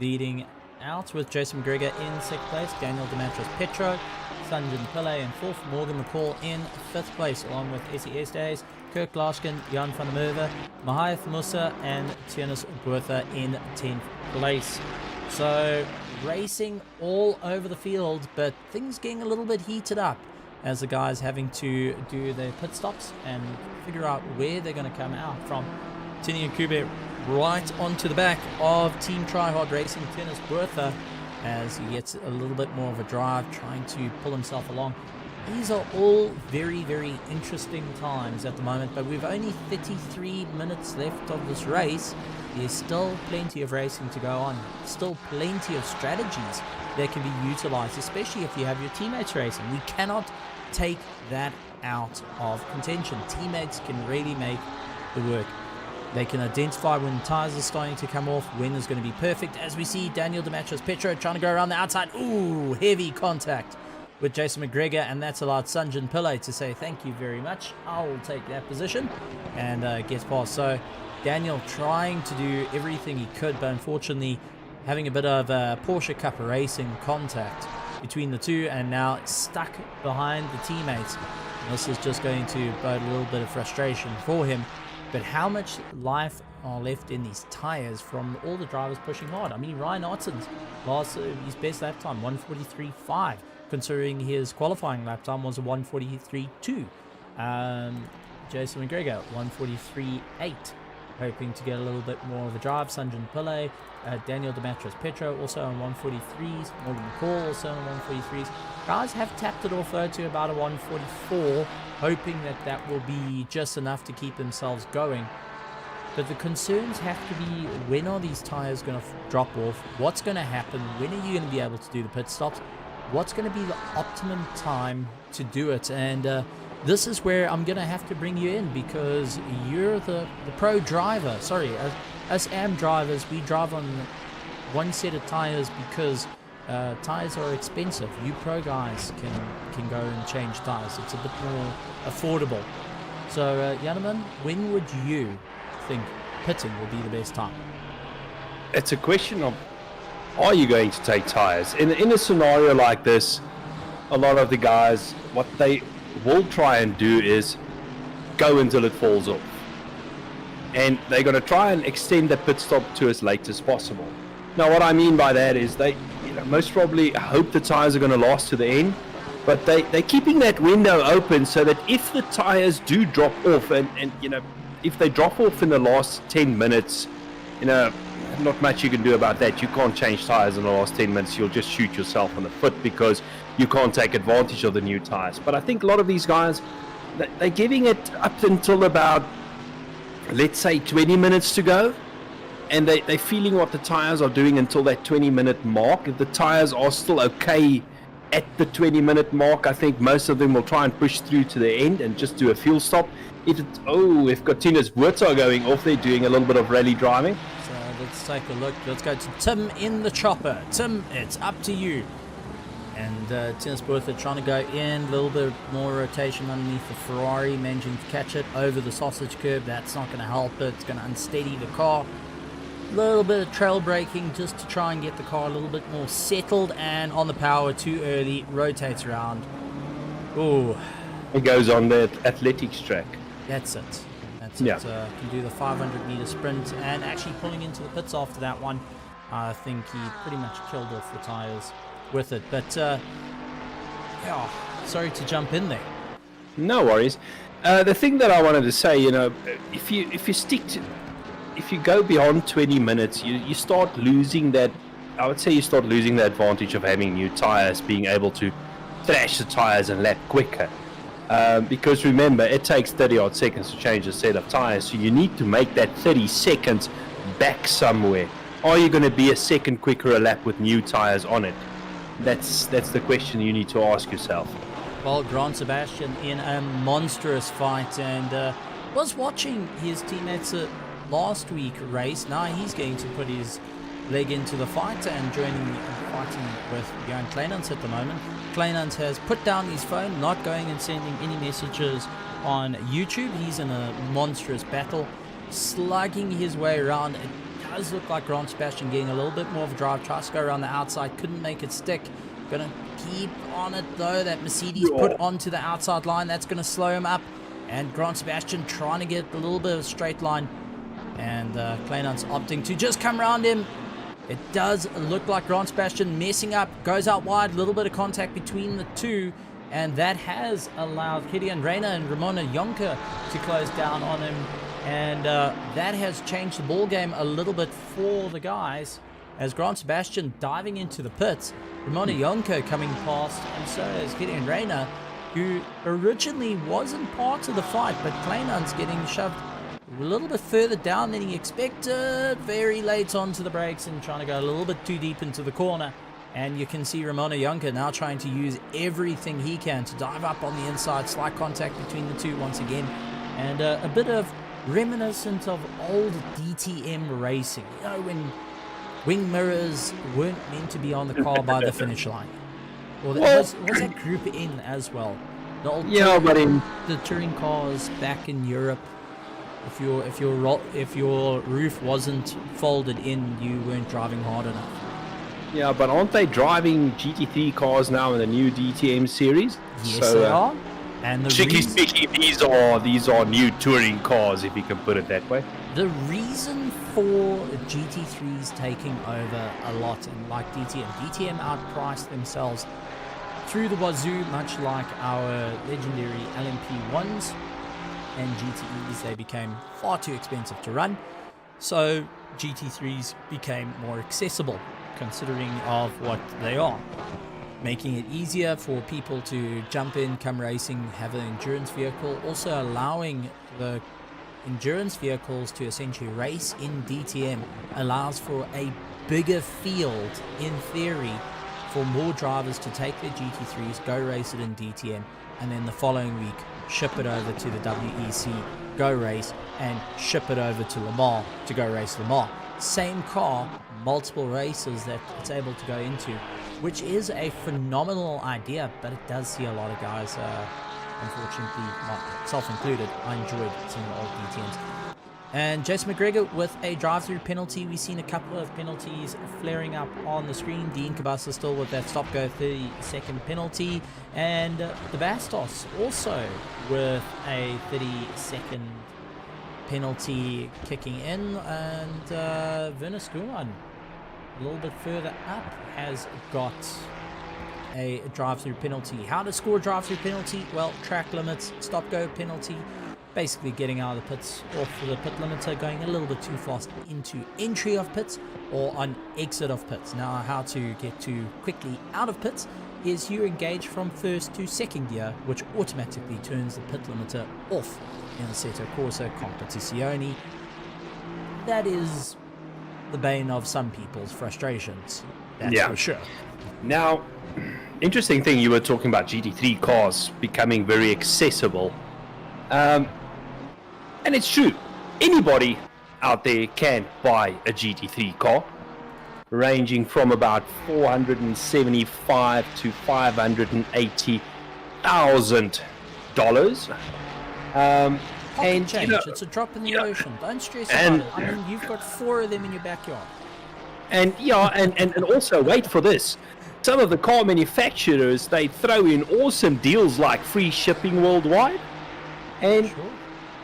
leading out, with Jason McGregor in 6th place, Daniel Dematras-Petro, Sanjin Pillay in 4th, Morgan McCall in 5th place, along with SES Days, Kirk Laskin, Jan van der Merwe, Mahath Musa, and Tianis Bertha in 10th place. So, racing all over the field, but things getting a little bit heated up as the guys having to do their pit stops and figure out where they're going to come out from. Tini Nkube right onto the back of Team Tryhard Racing, Tianis Bertha, as he gets a little bit more of a drive, trying to pull himself along. These are all very, very interesting times at the moment, but we've only 33 minutes left of this race. There's still plenty of racing to go on, still plenty of strategies that can be utilized, especially if you have your teammates racing. We cannot take that out of contention. Teammates can really make the work. They can identify when tires are starting to come off, when is going to be perfect. As we see Daniel Dematras-Petro trying to go around the outside. Ooh, heavy contact with Jason McGregor, and that's allowed Sanjin Pillay to say thank you very much. I'll take that position, and gets past. So Daniel trying to do everything he could, but unfortunately having a bit of Porsche Cup racing contact between the two, and now stuck behind the teammates. And this is just going to bode a little bit of frustration for him. But how much life are left in these tires from all the drivers pushing hard? I mean, Ryan Ottens lost his best lap time, 1:43.5, considering his qualifying lap time was a 1:43.2. Jason McGregor, 1:43.8, hoping to get a little bit more of a drive. Sanjin Pillay, Daniel Dematras-Petro also on 1:43s. Morgan McCall also on 1:43s. Guys have tapped it off though to about a 1:44, hoping that that will be just enough to keep themselves going. But the concerns have to be, when are these tires going to drop off? What's going to happen? When are you going to be able to do the pit stops? What's going to be the optimum time to do it? And this is where I'm going to have to bring you in, because you're the pro driver. Sorry, us AM drivers, we drive on one set of tires because tires are expensive. You pro guys can go and change tires. It's a bit more affordable. So, Janneman, when would you think pitting will be the best time? It's a question of, are you going to take tires? In a scenario like this, a lot of the guys, what they will try and do is go until it falls off. And they're going to try and extend the pit stop to as late as possible. Now, what I mean by that is they most probably hope the tires are going to last to the end, but they're keeping that window open so that if the tires do drop off, and if they drop off in the last 10 minutes, not much you can do about that. You can't change tires in the last 10 minutes. You'll just shoot yourself in the foot because you can't take advantage of the new tires. But I think a lot of these guys, they're giving it up until about, let's say, 20 minutes to go. And they're feeling what the tires are doing until that 20-minute mark. If the tires are still okay at the 20-minute mark, I think most of them will try and push through to the end and just do a fuel stop. If Tianis Bertha going off there doing a little bit of rally driving. So let's take a look. Let's go to Tim in the chopper. Tim, it's up to you. And Tianis Bertha trying to go in, a little bit more rotation underneath the Ferrari, managing to catch it over the sausage curb. That's not going to help it. It's going to unsteady the car. A little bit of trail braking just to try and get the car a little bit more settled, and on the power too early, rotates around. Ooh. It goes on the athletics track. That's it. Yeah. Can do the 500-meter sprint, and actually pulling into the pits after that one. I think he pretty much killed off the tires with it. But sorry to jump in there. No worries. The thing that I wanted to say, if you go beyond 20 minutes, you start losing that. I would say you start losing the advantage of having new tires, being able to thrash the tires and lap quicker. Because remember, it takes 30 odd seconds to change a set of tires, so you need to make that 30 seconds back somewhere. Are you going to be a second quicker a lap with new tires on it? That's the question you need to ask yourself. Well, Grant Sebastian in a monstrous fight, and was watching his teammates last week race. Now he's going to put his leg into the fight and fighting with Johan Kleinans at the moment. Kleinans has put down his phone, not going and sending any messages on YouTube. He's in a monstrous battle, slugging his way around. It does look like Grant Sebastian getting a little bit more of a drive. Tries to go around the outside, couldn't make it stick. Gonna keep on it though. That Mercedes put onto the outside line, that's gonna slow him up. And Grant Sebastian trying to get a little bit of a straight line, and Kleinans opting to just come around him. It does look like Grant Sebastian messing up, goes out wide, a little bit of contact between the two, and that has allowed Gideon Reina and Ramona Jonker to close down on him, and that has changed the ball game a little bit for the guys, as Grant Sebastian diving into the pits, Ramona Jonker coming past, and so is Gideon Reina, who originally wasn't part of the fight, but Kleinans getting shoved a little bit further down than he expected, very late onto the brakes and trying to go a little bit too deep into the corner. And you can see Ramona Jonker now trying to use everything he can to dive up on the inside, slight contact between the two once again, and a bit of reminiscent of old DTM racing, you know, when wing mirrors weren't meant to be on the car by the finish line. Or was that Group N as well? The old the touring cars back in Europe. If your roof wasn't folded in, you weren't driving hard enough. Yeah, but aren't they driving GT3 cars now in the new DTM series? Yes, they are. And speaking, these are new touring cars, if you can put it that way. The reason for GT3s taking over a lot, and like DTM outpriced themselves through the wazoo, much like our legendary LMP1s and GTEs. They became far too expensive to run, so GT3s became more accessible, considering of what they are, making it easier for people to jump in, come racing, have an endurance vehicle, also allowing the endurance vehicles to essentially race in DTM allows for a bigger field, in theory, for more drivers to take their GT3s, go race it in DTM, and then the following week ship it over to the WEC, go race, and ship it over to Le Mans to go race Le Mans. Same car, multiple races that it's able to go into, which is a phenomenal idea, but it does see a lot of guys, unfortunately, myself included, I enjoyed some of the old DTMs. And Jason McGregor with a drive-through penalty. We've seen a couple of penalties flaring up on the screen. Dean Cabasa still with that stop-go 30-second penalty. And the Bastos also with a 30-second penalty kicking in. And Werner Stuhlmann, a little bit further up, has got a drive-through penalty. How to score a drive-through penalty? Well, track limits, stop-go penalty. Basically getting out of the pits off the pit limiter, going a little bit too fast into entry of pits or on exit of pits. Now, how to get too quickly out of pits is you engage from first to second gear, which automatically turns the pit limiter off in Assetto Corsa Competizione. That is the bane of some people's frustrations, that's for sure. Now, interesting thing, you were talking about GT3 cars becoming very accessible. And it's true, anybody out there can buy a GT3 car, ranging from about $475 to $580,000. And change. It's a drop in the ocean. Don't stress about it. I mean, you've got 4 of them in your backyard. And also, wait for this. Some of the car manufacturers, they throw in awesome deals like free shipping worldwide. And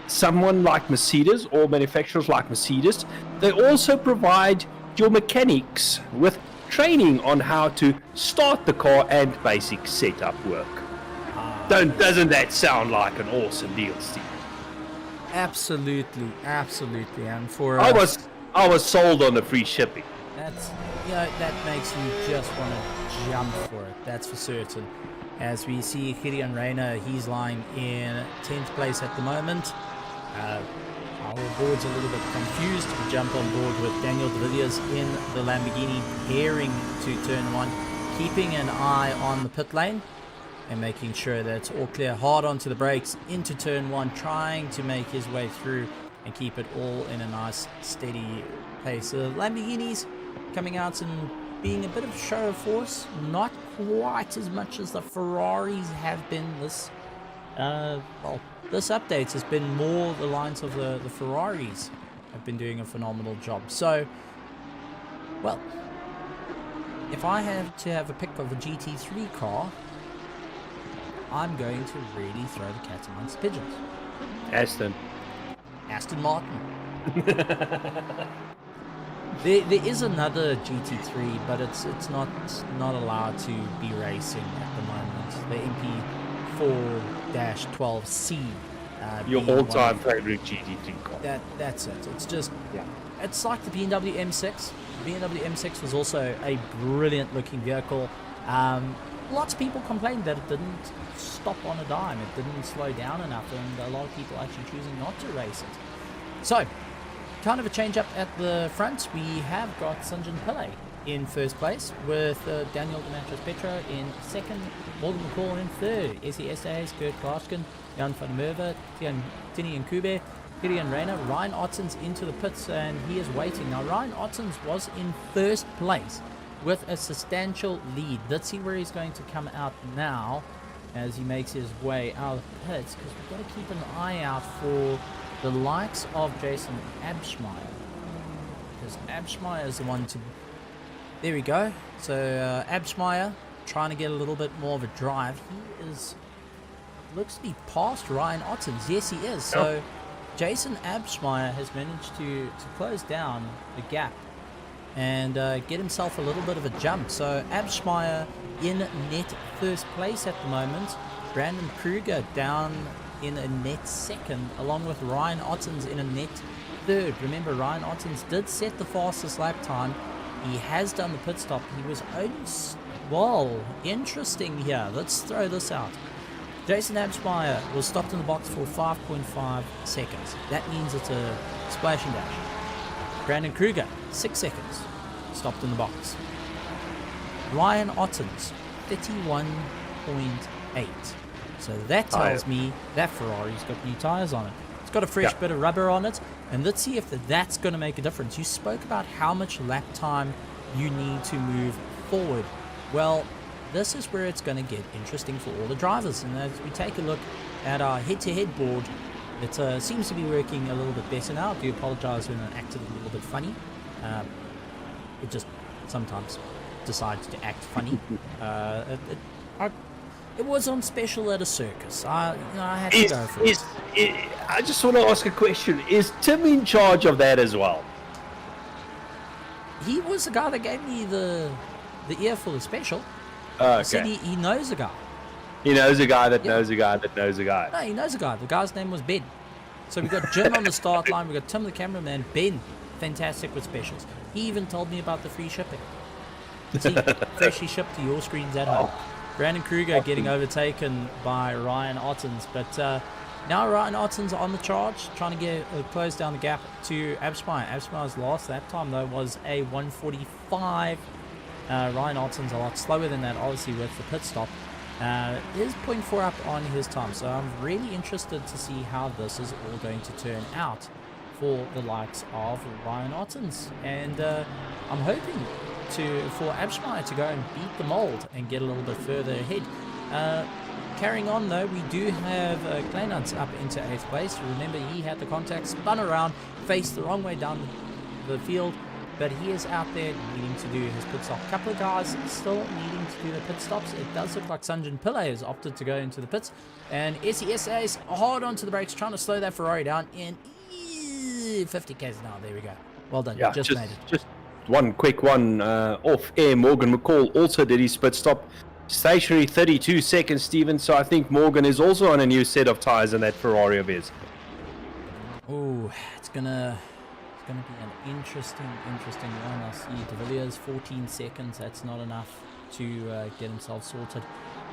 someone like Mercedes, or manufacturers like Mercedes, they also provide your mechanics with training on how to start the car and basic setup work. Doesn't that sound like an awesome deal, Steve? Absolutely. And for I was sold on the free shipping. That's, that makes you just want to jump for it. That's for certain. As we see Gideon Reina, he's lying in 10th place at the moment. Our board's a little bit confused. We jump on board with Daniel De Villiers in the Lamborghini, preparing to turn 1, keeping an eye on the pit lane. and making sure that it's all clear. Hard onto the brakes, into turn 1, trying to make his way through and keep it all in a nice steady pace. Lamborghinis coming out and being a bit of show of force, not quite as much as the Ferraris have been this this update has been more the lines of the Ferraris have been doing a phenomenal job. So, well, if I have to have a pick of a GT3 car, I'm going to really throw the cat amongst pigeons. Aston Martin. There is another GT3, but it's not allowed to be racing at the moment. The MP4-12C. Your all-time favorite GT3 car. That's it. It's just, it's like the BMW M6. The BMW M6 was also a brilliant looking vehicle. Lots of people complained that it didn't stop on a dime. It didn't slow down enough, and a lot of people actually choosing not to race it. So, kind of a change up at the front. We have got Sunjin Pillay in first place, with Daniel Raceface.pro in second, Morgan McCall in third, SESA's Kurt Klarsken, Jan van der Merwe, Tini and Kube, Gideon Rayner. Ryan Ottens into the pits, and he is waiting. Now, Ryan Ottens was in first place with a substantial lead. Let's see where he's going to come out now as he makes his way out of the pits, because we've got to keep an eye out for the likes of Jason Abschmeyer, because Abschmeyer is the one to... There we go. So Abschmeyer trying to get a little bit more of a drive. He is... looks to be past Ryan Ottens. Yes, he is. So Jason Abschmeyer has managed to close down the gap and get himself a little bit of a jump. So Abschmeyer in net first place at the moment. Brandon Kruger down in a net second, along with Ryan Ottens in a net third. Remember, Ryan Ottens did set the fastest lap time. He has done the pit stop. He was only... well, interesting here. Let's throw this out. Jason Abschmeyer was stopped in the box for 5.5 seconds. That means it's a splash and dash. Brandon Kruger, 6 seconds, stopped in the box. Ryan Ottens, 31.8. So that tells me that Ferrari's got new tyres on it. It's got a fresh bit of rubber on it, and let's see if that's going to make a difference. You spoke about how much lap time you need to move forward. Well, this is where it's going to get interesting for all the drivers. And as we take a look at our head-to-head board, it seems to be working a little bit better now. I do apologize when it acted a little bit funny. It just sometimes decides to act funny. It was on special at a circus. I had to go for it. I just want to ask a question. Is Tim in charge of that as well? He was the guy that gave me the ear for the special. Okay. He said he knows a guy. He knows a guy that knows a guy that knows a guy. No, he knows a guy. The guy's name was Ben. So we got Jim on the start line. We got Tim the cameraman. Ben, fantastic with specials. He even told me about the free shipping. See, freshly shipped to your screens at home. Brandon Kruger getting overtaken by Ryan Ottens, but now Ryan Ottens on the charge, trying to close down the gap to Abschmeyer. Abschmeyer's last lap time though was a 1:45. Ryan Ottens a lot slower than that, obviously, with the pit stop. Is 0.4 up on his time, so I'm really interested to see how this is all going to turn out for the likes of Ryan Ottens, and I'm hoping for Abschmeyer to go and beat the mold and get a little bit further ahead. Carrying on though, we do have Kleinans up into 8th place. Remember, he had the contact, spun around, faced the wrong way down the field, but he is out there needing to do his pit stop. A couple of guys still needing to do the pit stops. It does look like Sunjin Pillay has opted to go into the pits, and SESA is hard onto the brakes, trying to slow that Ferrari down in 50 k's an hour. There we go. Well done. Yeah, just made it. Just one quick one off air. Morgan McCall also did his pit stop. Stationary 32 seconds, Steven. So I think Morgan is also on a new set of tyres in that Ferrari of his. Oh, it's gonna be an interesting one. I see De Villiers 14 seconds. That's not enough to get himself sorted.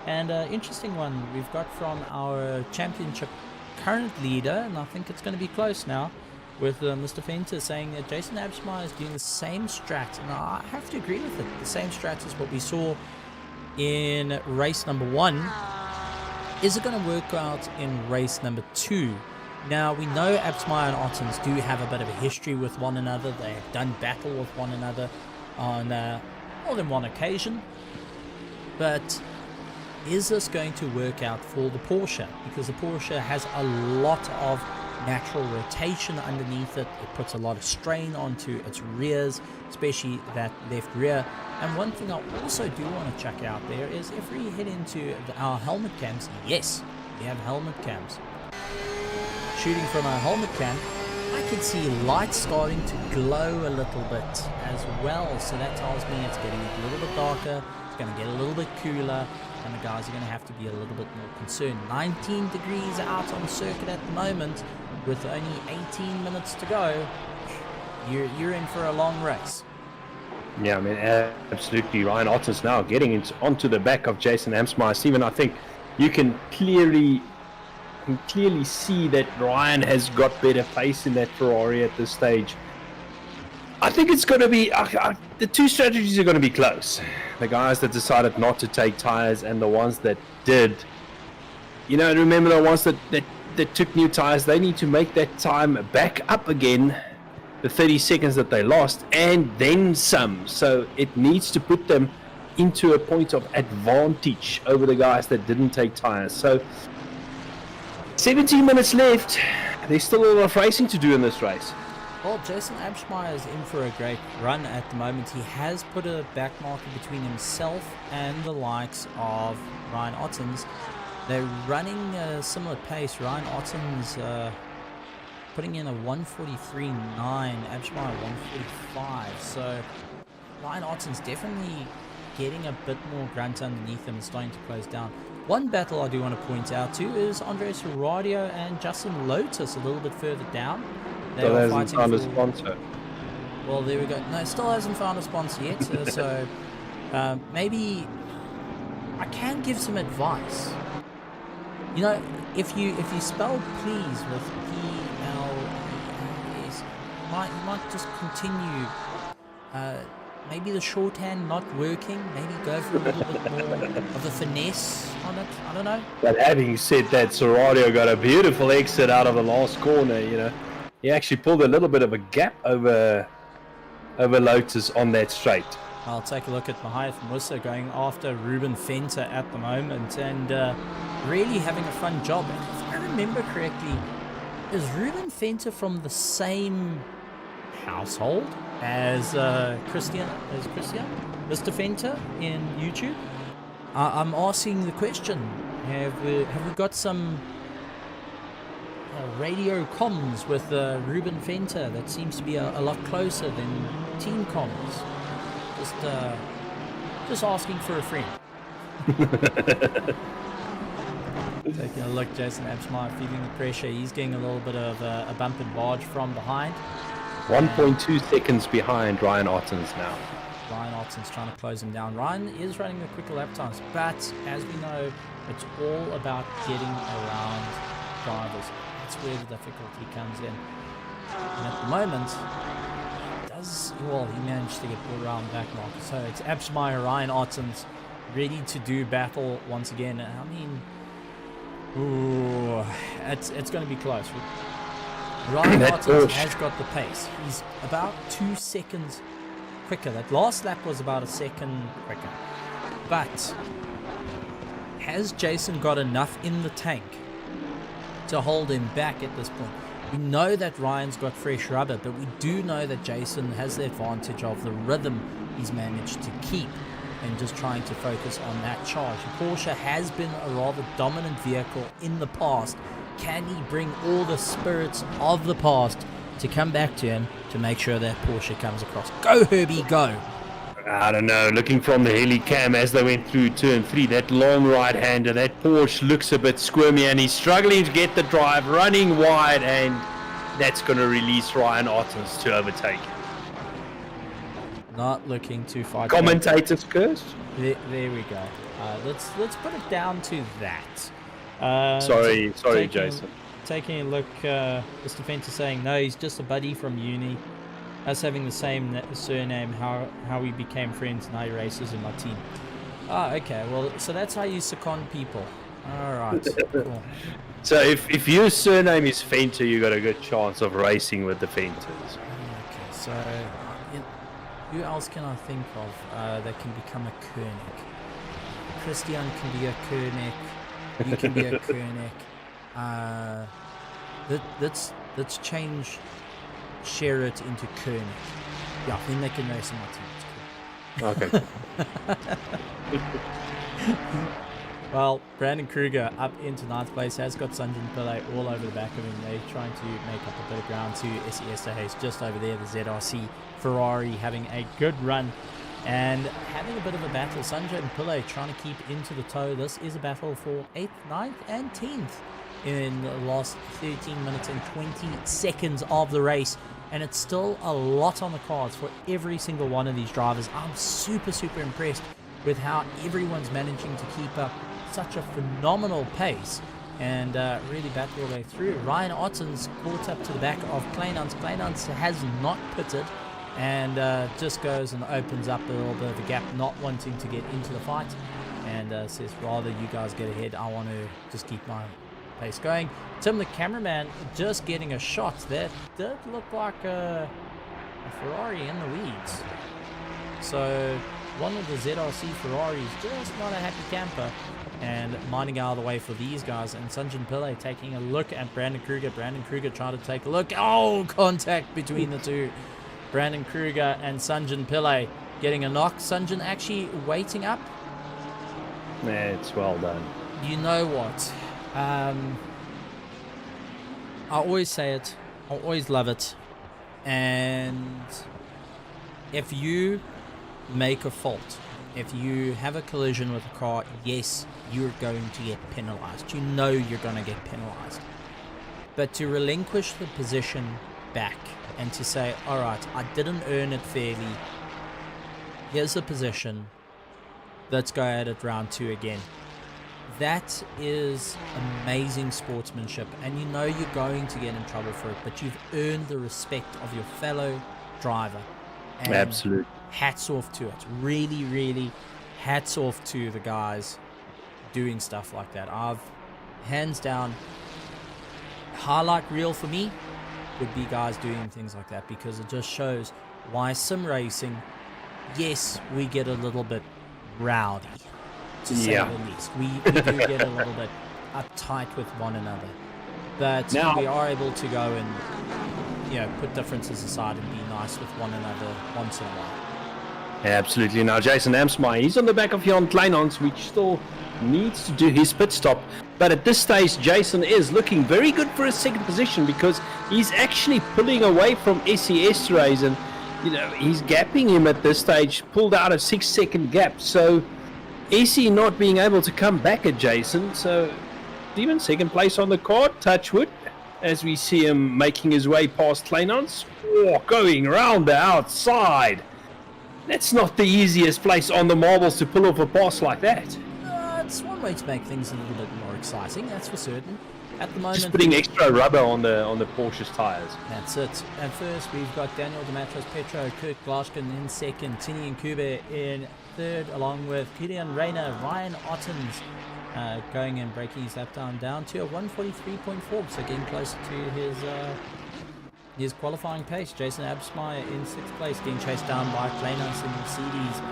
And interesting one we've got from our championship current leader, and I think it's going to be close now, with Mr. Fenter saying that Jason Abschmeyer is doing the same strat, and I have to agree with it. The same strat is what we saw in race number 1, Is it going to work out in race number 2? Now, we know Absmeyer and Ottens do have a bit of a history with one another. They have done battle with one another on more than one occasion. But is this going to work out for the Porsche? Because the Porsche has a lot of natural rotation underneath it. It puts a lot of strain onto its rears, especially that left rear. And one thing I also do want to check out there is if we head into our helmet cams, yes, we have helmet cams. Shooting from our helmet cam, I can see lights starting to glow a little bit as well. So that tells me it's getting a little bit darker, it's going to get a little bit cooler, and the guys are going to have to be a little bit more concerned. 19 degrees out on the circuit at the moment, with only 18 minutes to go. You're in for a long race. Yeah, I mean, absolutely. Ryan Ottens now getting onto the back of Jason Amsmeyer. Steven, I think you can clearly see that Ryan has got better pace in that Ferrari at this stage. I think it's going to be the two strategies are going to be close. The guys that decided not to take tires and the ones that did. You know, remember the ones that took new tires, they need to make that time back up again, the 30 seconds that they lost, and then some. So it needs to put them into a point of advantage over the guys that didn't take tires. So 17 minutes left. There's still a lot of racing to do in this race. Well, Jason Absmeyer is in for a great run at the moment. He has put a back marker between himself and the likes of Ryan Ottens. They're running a similar pace. Ryan Ottens putting in a 143.9, Absmeyer 145. So Ryan Ottens definitely getting a bit more grunt underneath him and starting to close down. One battle I do want to point out too is Andres Serradio and Justin Lotus a little bit further down. They are fighting found a sponsor. Well, there we go. No, still hasn't found a sponsor yet. So maybe I can give some advice. You know, if you spell please with P-L-E-S, you might just continue. Maybe the shorthand not working. Maybe go for a little bit more of the finesse on it. I don't know. But having said that, Serradio got a beautiful exit out of the last corner. You know, he actually pulled a little bit of a gap over Lotus on that straight. I'll take a look at Mahia from Worcester going after Ruben Fenter at the moment and really having a fun job. And if I remember correctly, is Ruben Fenter from the same household as Christian, Mr. Fenter in YouTube? I'm asking the question. Have we got some radio comms with Ruben Fenter that seems to be a lot closer than team comms? Just asking for a friend. Taking a look, Jason Absmeyer feeling the pressure. He's getting a little bit of a bump and barge from behind. 1.2 seconds behind Ryan Ottens now. Ryan Ottens trying to close him down. Ryan is running the quicker lap times, but as we know, it's all about getting around drivers. That's where the difficulty comes in. And at the moment, he managed to get all around back marker. So it's Absmeyer, Ryan Ottens ready to do battle once again. I mean, it's going to be close. Ryan Ottens has got the pace. He's about 2 seconds quicker. That last lap was about a second quicker. But has Jason got enough in the tank to hold him back at this point? We know that Ryan's got fresh rubber, but we do know that Jason has the advantage of the rhythm he's managed to keep and just trying to focus on that charge. Porsche has been a rather dominant vehicle in the past. Can he bring all the spirits of the past to come back to him to make sure that Porsche comes across? Go, Herbie, go! I don't know, looking from the heli cam as they went through turn 3, that long right-hander, that Porsche looks a bit squirmy and he's struggling to get the drive, running wide, and that's going to release Ryan Ottens to overtake. Not looking to fight. Commentator's curse? There we go. Let's put it down to that. Sorry, Jason. Taking a look, Mr. Fenter saying, no, he's just a buddy from uni. Us having the same surname, how we became friends, now he races in my team. Okay, well, so that's how you second people. All right. Cool. So if your surname is Fenter, you got a good chance of racing with the Fenters. Okay, so who else can I think of that can become a Koenig? Christian can be a Koenig. You can be a Koenig. Let's change Sherritt into Koenig. Yeah, then they can race in my team. It's cool. Okay. Well, Brandon Kruger up into 9th place has got Sanjin Pillay all over the back of him. They're trying to make up a bit of ground to SES Hayes just over there. The ZRC Ferrari having a good run and having a bit of a battle. Sanjin Pillay trying to keep into the tow. This is a battle for 8th, 9th and 10th in the last 13 minutes and 20 seconds of the race. And it's still a lot on the cards for every single one of these drivers. I'm super impressed with how everyone's managing to keep up such a phenomenal pace and really battle their way through. Ryan Otten's caught up to the back of Kleinans. Kleinans has not pitted and just goes and opens up a little bit of a gap, not wanting to get into the fight, and says, rather you guys get ahead, I want to just keep my pace going. Tim the cameraman just getting a shot. That did look like a Ferrari in the weeds. So one of the ZRC Ferraris just not a happy camper and minding out of the way for these guys. And Sanjin Pillay taking a look at Brandon Kruger. Brandon Kruger trying to take a look. Oh, contact between the two. Brandon Kruger and Sanjin Pillay getting a knock. Sanjin actually waiting up. Yeah, it's well done. You know what? I always say it. I always love it. And if you make a fault, if you have a collision with a car, yes, you're going to get penalized. You know you're going to get penalized. But to relinquish the position back and to say, all right, I didn't earn it fairly. Here's the position. Let's go at it round 2 again. That is amazing sportsmanship, and you know you're going to get in trouble for it, but you've earned the respect of your fellow driver. And Absolutely. hats off to it. Really hats off to the guys doing stuff like that. I've hands down, highlight reel for me would be guys doing things like that, because it just shows why sim racing, yes, we get a little bit rowdy, to say the least. We do get a little bit uptight with one another, but now, we are able to go and put differences aside and be nice with one another once in a while. Absolutely. Now Jason Amsmeyer, he's on the back of Jan Kleinans, which still needs to do his pit stop. But at this stage, Jason is looking very good for his second position, because he's actually pulling away from SES Race, and he's gapping him at this stage, pulled out a 6-second gap. So SE not being able to come back at Jason. So even second place on the card, touch wood, as we see him making his way past Kleinans. Oh, going around the outside. That's not the easiest place on the marbles to pull off a pass like that. It's one way to make things a little bit more exciting, that's for certain. At the moment, just putting extra rubber on the Porsche's tires. That's it. At first, we've got Daniel Dematros Petro, Kurt Glashkin in second, Tini Nkube in third, along with Gideon Rayner, Ryan Ottens going and breaking his lap time down to a 143.4, so getting closer to his qualifying pace. Jason Absmeyer in 6th place, getting chased down by Kleinans in Mercedes.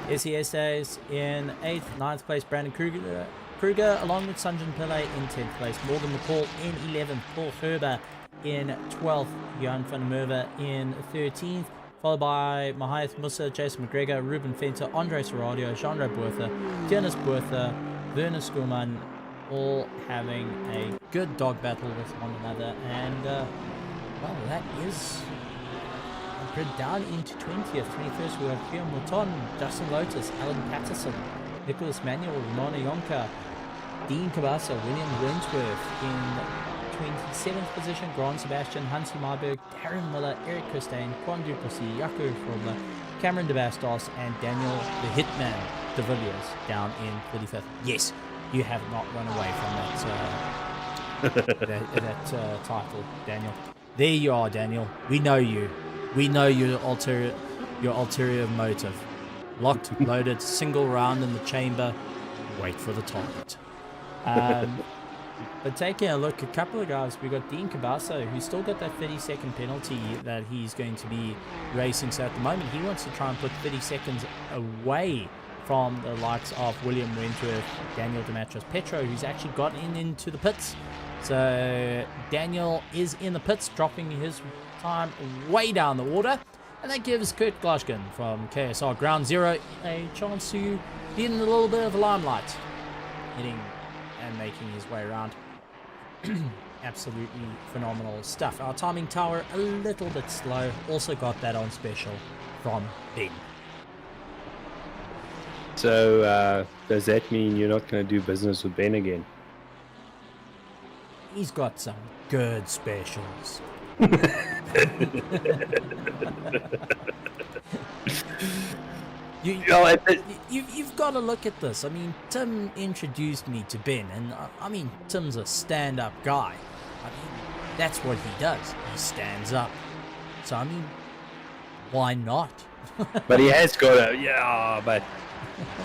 SESAs in 8th, 9th place, Brandon Kruger along with Sanjin Pillay in 10th place, Morgan McCall in 11th, Paul Herber in 12th, Johan van der Merwe in 13th, followed by Mahath Musa, Jason McGregor, Ruben Fenter, Andres Serradio, Jean-Ray Buertha, Tiernis Buertha, Werner Skuhlmann, all having a good dog battle with one another. And well, that is down into 20th. 21st, we have Kian Mouton, Justin Lotus, Alan Patterson, Nicholas Manuel, Ramona Yonka, Dean Cabasa, William Wentworth in 27th position, Grant Sebastian, Hansi Marburg, Darren Miller, Eric Kirstein, Quan Duplessis, Jaco Frobler, Cameron de Bastos, and Daniel the Hitman de Villiers down in 35th. Yes, you have not run away from that title, Daniel. There you are, Daniel. We know you. We know your ulterior motive. Locked, loaded, single round in the chamber. Wait for the target. But taking a look, a couple of guys, we got Dean Cabasso, who's still got that 30-second penalty that he's going to be racing. So at the moment, he wants to try and put 30 seconds away from the likes of William Wentworth, Daniel Demetrius Petro, who's actually gotten into the pits. So Daniel is in the pits, dropping his time way down the water. And that gives Kurt Glushkin from KSR Ground Zero a chance to be in a little bit of a limelight, hitting and making his way around. Absolutely phenomenal stuff. Our timing tower a little bit slow. Also got that on special from Ben. So does that mean you're not going to do business with Ben again? He's got some good specials. You've got to look at this. I mean, Tim introduced me to Ben, and I mean, Tim's a stand-up guy. I mean, that's what he does. He stands up. So, I mean, why not? But he has got but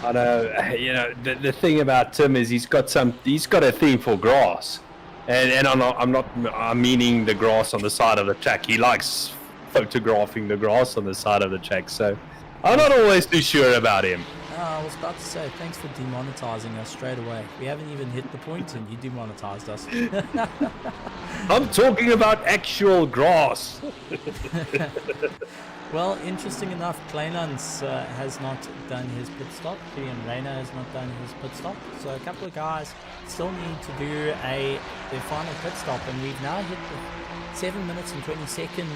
I know, the thing about Tim is he's got a thing for grass. And I'm meaning the grass on the side of the track. He likes photographing the grass on the side of the track, so I'm not always too sure about him. I was about to say, thanks for demonetizing us straight away. We haven't even hit the point and you demonetized us. I'm talking about actual grass. Well, interesting enough, Kleinans has not done his pit stop. Ian Rayner has not done his pit stop. So a couple of guys still need to do their final pit stop. And we've now hit the 7 minutes and 20-second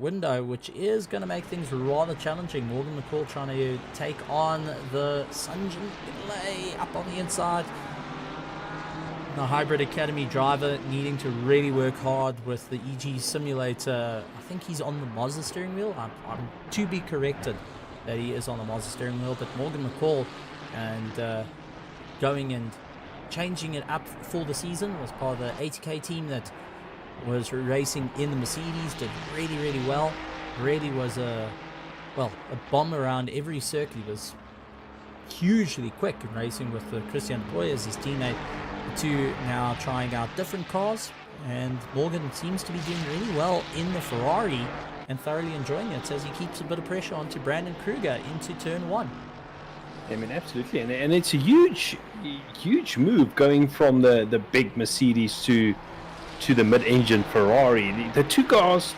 window, which is going to make things rather challenging. Morgan McCall trying to take on the Sunjin Pillay up on the inside. The Hybrid Academy driver needing to really work hard with the EG simulator. I think he's on the Mazda steering wheel. I'm to be corrected that he is on the Mazda steering wheel, but Morgan McCall and going and changing it up for the season was part of the 80k team that was racing in the Mercedes, did really, really well. Really was a bomb around every circuit. He was hugely quick in racing with Christian Boy as his teammate, to now trying out different cars. And Morgan seems to be doing really well in the Ferrari and thoroughly enjoying it as he keeps a bit of pressure onto Brandon Kruger into turn 1. I mean, absolutely, and it's a huge move going from the big Mercedes to the mid-engine Ferrari. The two cars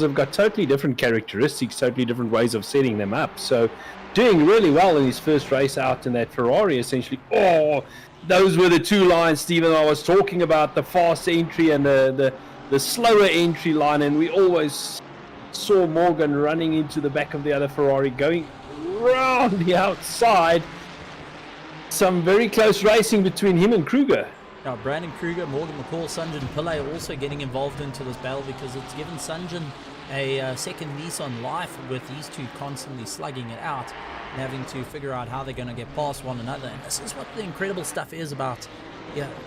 have got totally different characteristics, totally different ways of setting them up. So doing really well in his first race out in that Ferrari, essentially. Those were the two lines, Stephen, I was talking about, the fast entry and the slower entry line, and we always saw Morgan running into the back of the other Ferrari, going round the outside. Some very close racing between him and Kruger. Now, Brandon Kruger, Morgan McCall, Sunjin Pillay also getting involved into this battle, because it's given Sunjin a second lease on life with these two constantly slugging it out and having to figure out how they're going to get past one another. And this is what the incredible stuff is about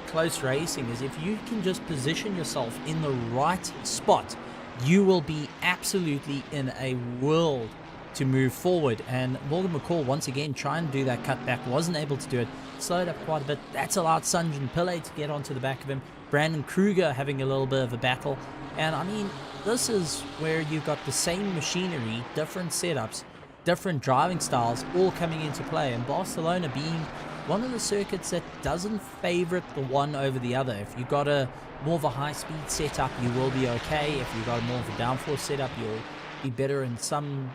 close racing, is if you can just position yourself in the right spot, you will be absolutely in a world to move forward. And Morgan McCall once again trying to do that cutback, wasn't able to do it, slowed up quite a bit. That's allowed Sunjin Pillay to get onto the back of him. Brandon Kruger having a little bit of a battle. And I mean, this is where you've got the same machinery, different setups, different driving styles all coming into play, and Barcelona being one of the circuits that doesn't favorite the one over the other. If you've got a more of a high-speed setup, you will be okay. If you've got a more of a downforce setup, you'll be better in some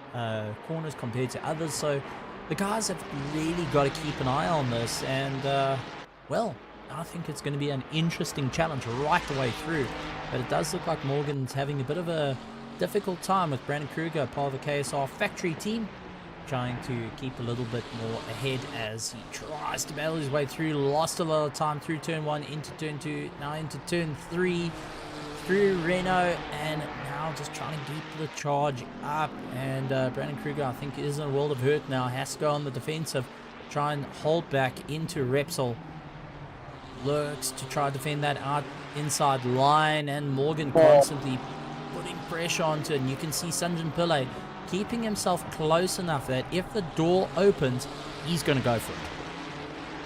corners compared to others. So the guys have really got to keep an eye on this, and I think it's going to be an interesting challenge right the way through. But it does look like Morgan's having a bit of a difficult time with Brandon Kruger, part of the KSR factory team, trying to keep a little bit more ahead as he tries to battle his way through. Lost a lot of time through turn 1 into turn 2, now into turn 3 through Renault, and now just trying to keep the charge up. And Brandon Kruger, I think, is in a world of hurt now, has to go on the defensive, try and hold back into Repsol. Lurks to try to defend that out inside line, and Morgan constantly putting pressure onto it. And you can see Sunjin Pillay keeping himself close enough that if the door opens, he's going to go for it.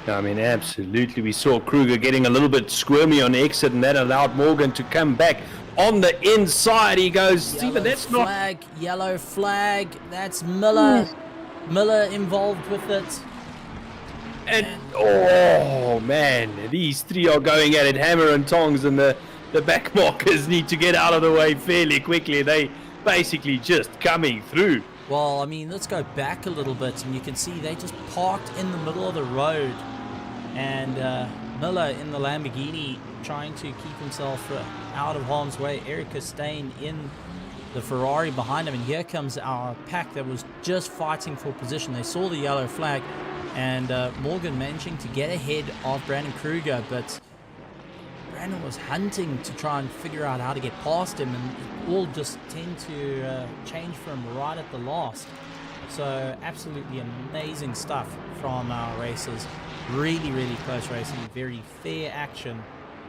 I mean, absolutely. We saw Kruger getting a little bit squirmy on exit, and that allowed Morgan to come back on the inside. He goes, Steven, that's flag, yellow flag. That's Miller. Miller involved with it. And oh man, these three are going at it hammer and tongs, and the back markers need to get out of the way fairly quickly. They basically just coming through. Well, I mean, let's go back a little bit, and you can see they just parked in the middle of the road, and Miller in the Lamborghini trying to keep himself out of harm's way. Erica staying in the Ferrari behind him, and here comes our pack that was just fighting for position. They saw the yellow flag, and Morgan managing to get ahead of Brandon Kruger, but Brandon was hunting to try and figure out how to get past him, and it all just tend to change for him right at the last. So absolutely amazing stuff from our racers. Really, really close racing, very fair action.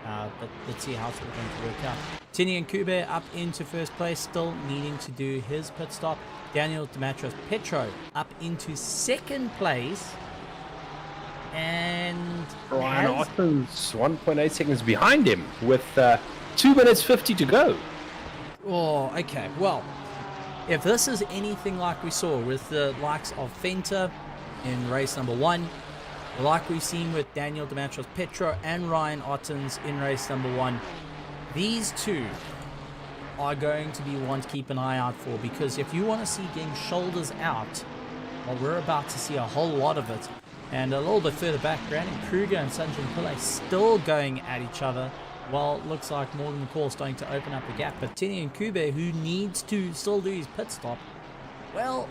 But let's see how it's all going to work out. Tini and Kube up into first place, still needing to do his pit stop. Daniel Demetrios-Petro up into second place. And Ryan Otten's 1.8 seconds behind him with 2 minutes 50 to go. Oh, okay. Well, if this is anything like we saw with the likes of Fenta in race number 1, like we've seen with Daniel Demetrios-Petro and Ryan Ottens in race number 1, these two are going to be one to keep an eye out for, because if you want to see getting shoulders out, well, we're about to see a whole lot of it. And a little bit further back, Brandon Kruger and Sanjin Pillay still going at each other. Well, it looks like Morgan McCall starting to open up the gap. But Tini and Kube, who needs to still do his pit stop, well,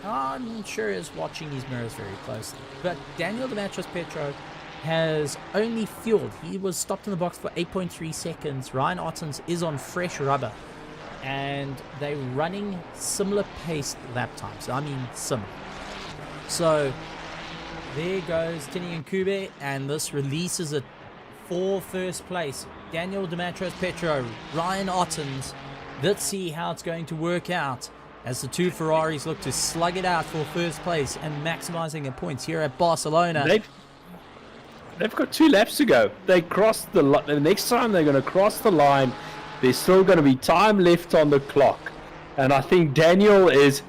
I'm sure is watching his mirrors very closely. But Daniel Demetrios-Petro has only fueled. He was stopped in the box for 8.3 seconds. Ryan Ottens is on fresh rubber. And they're running similar paced lap times. I mean, similar. So there goes Tini and Kube, and this releases it for first place. Daniel Demetrios-Petro, Ryan Ottens. Let's see how it's going to work out as the two Ferraris look to slug it out for first place and maximizing their points here at Barcelona. They've got 2 laps to go. They crossed the line. The next time they're going to cross the line, there's still going to be time left on the clock. And I think Daniel he's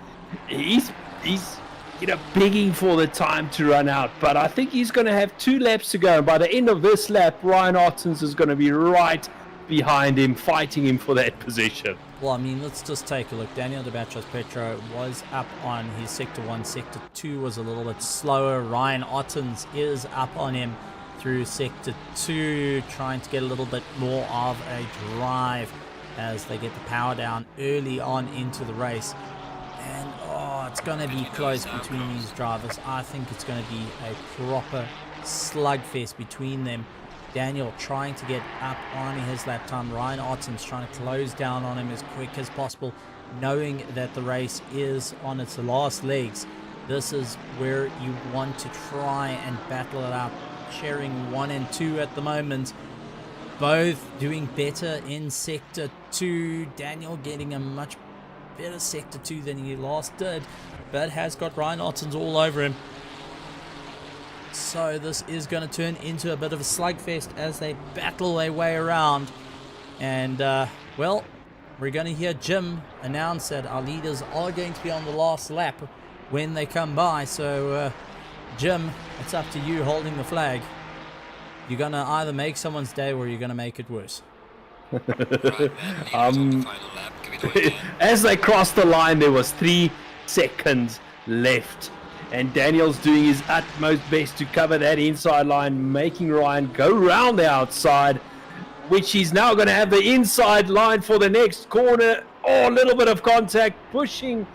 begging for the time to run out, but I think he's going to have 2 laps to go. And by the end of this lap, Ryan Ottens is going to be right behind him, fighting him for that position. Well, I mean, let's just take a look. Daniel Demetrios-Petro was up on his Sector 1. Sector 2 was a little bit slower. Ryan Ottens is up on him through Sector 2, trying to get a little bit more of a drive as they get the power down early on into the race. And it's going to be close between these drivers. I think it's going to be a proper slugfest between them. Daniel trying to get up on his lap time. Ryan Ottens trying to close down on him as quick as possible, knowing that the race is on its last legs. This is where you want to try and battle it out. Sharing 1 and 2 at the moment. Both doing better in Sector 2. Daniel getting a much better Sector 2 than he last did, but has got Ryan Ottens all over him. So this is going to turn into a bit of a slugfest as they battle their way around. And, well, we're going to hear Jim announce that our leaders are going to be on the last lap when they come by. So, Jim, it's up to you holding the flag. You're going to either make someone's day or you're going to make it worse. As they crossed the line, there was 3 seconds left, and Daniel's doing his utmost best to cover that inside line, making Ryan go round the outside, which he's now going to have the inside line for the next corner. A little bit of contact pushing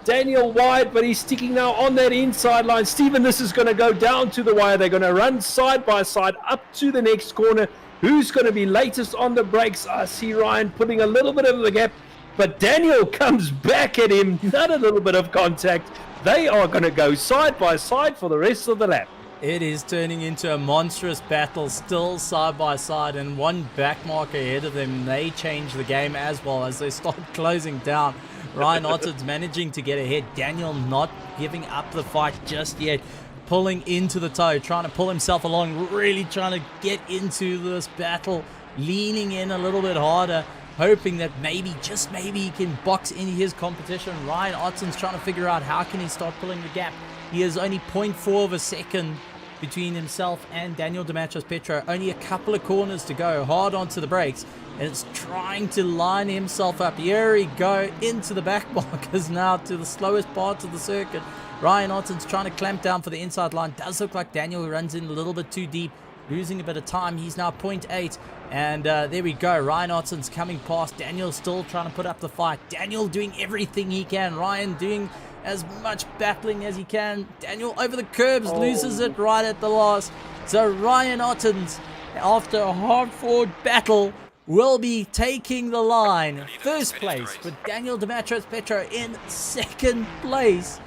Daniel wide, but he's sticking now on that inside line. Steven, this is going to go down to the wire. They're going to run side by side up to the next corner. Who's going to be latest on the brakes? I see Ryan putting a little bit of the gap, but Daniel comes back at him. Not a little bit of contact. They are going to go side by side for the rest of the lap. It is turning into a monstrous battle, still side by side, and one back marker ahead of them. They change the game as well as they start closing down. Ryan Ottens managing to get ahead. Daniel not giving up the fight just yet. pulling into the toe, trying to pull himself along, really trying to get into this battle, leaning in a little bit harder, hoping that maybe, just maybe, he can box in his competition. Ryan Otten's trying to figure out how can he start pulling the gap. He is only 0.4 of a second between himself and Daniel Demetrius-Petro. Only a couple of corners to go, hard onto the brakes, and it's trying to line himself up. Here we go, into the back markers now to the slowest part of the circuit. Ryan Otten's trying to clamp down for the inside line. Does look like Daniel runs in a little bit too deep, losing a bit of time. He's now 0.8, and there we go. Ryan Otten's coming past. Daniel still trying to put up the fight. Daniel doing everything he can. Ryan doing as much battling as he can. Daniel over the curbs, loses it right at the last. So Ryan Otten's, after a hard-fought battle, will be taking the line. First place with Daniel Demetrius-Petro in second place.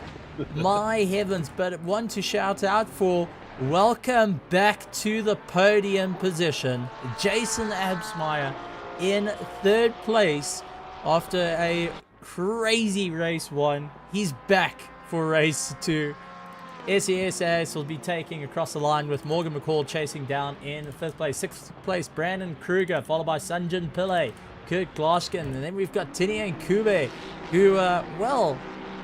My heavens, but one to shout out for. Welcome back to the podium position. Jason Absmeyer in third place after a crazy race 1. He's back for race 2. SESAS will be taking across the line with Morgan McCall chasing down in 5th place. 6th place, Brandon Kruger, followed by Sanjin Pillay, Kurt Glaskin, and then we've got Tinian Kube, who, well,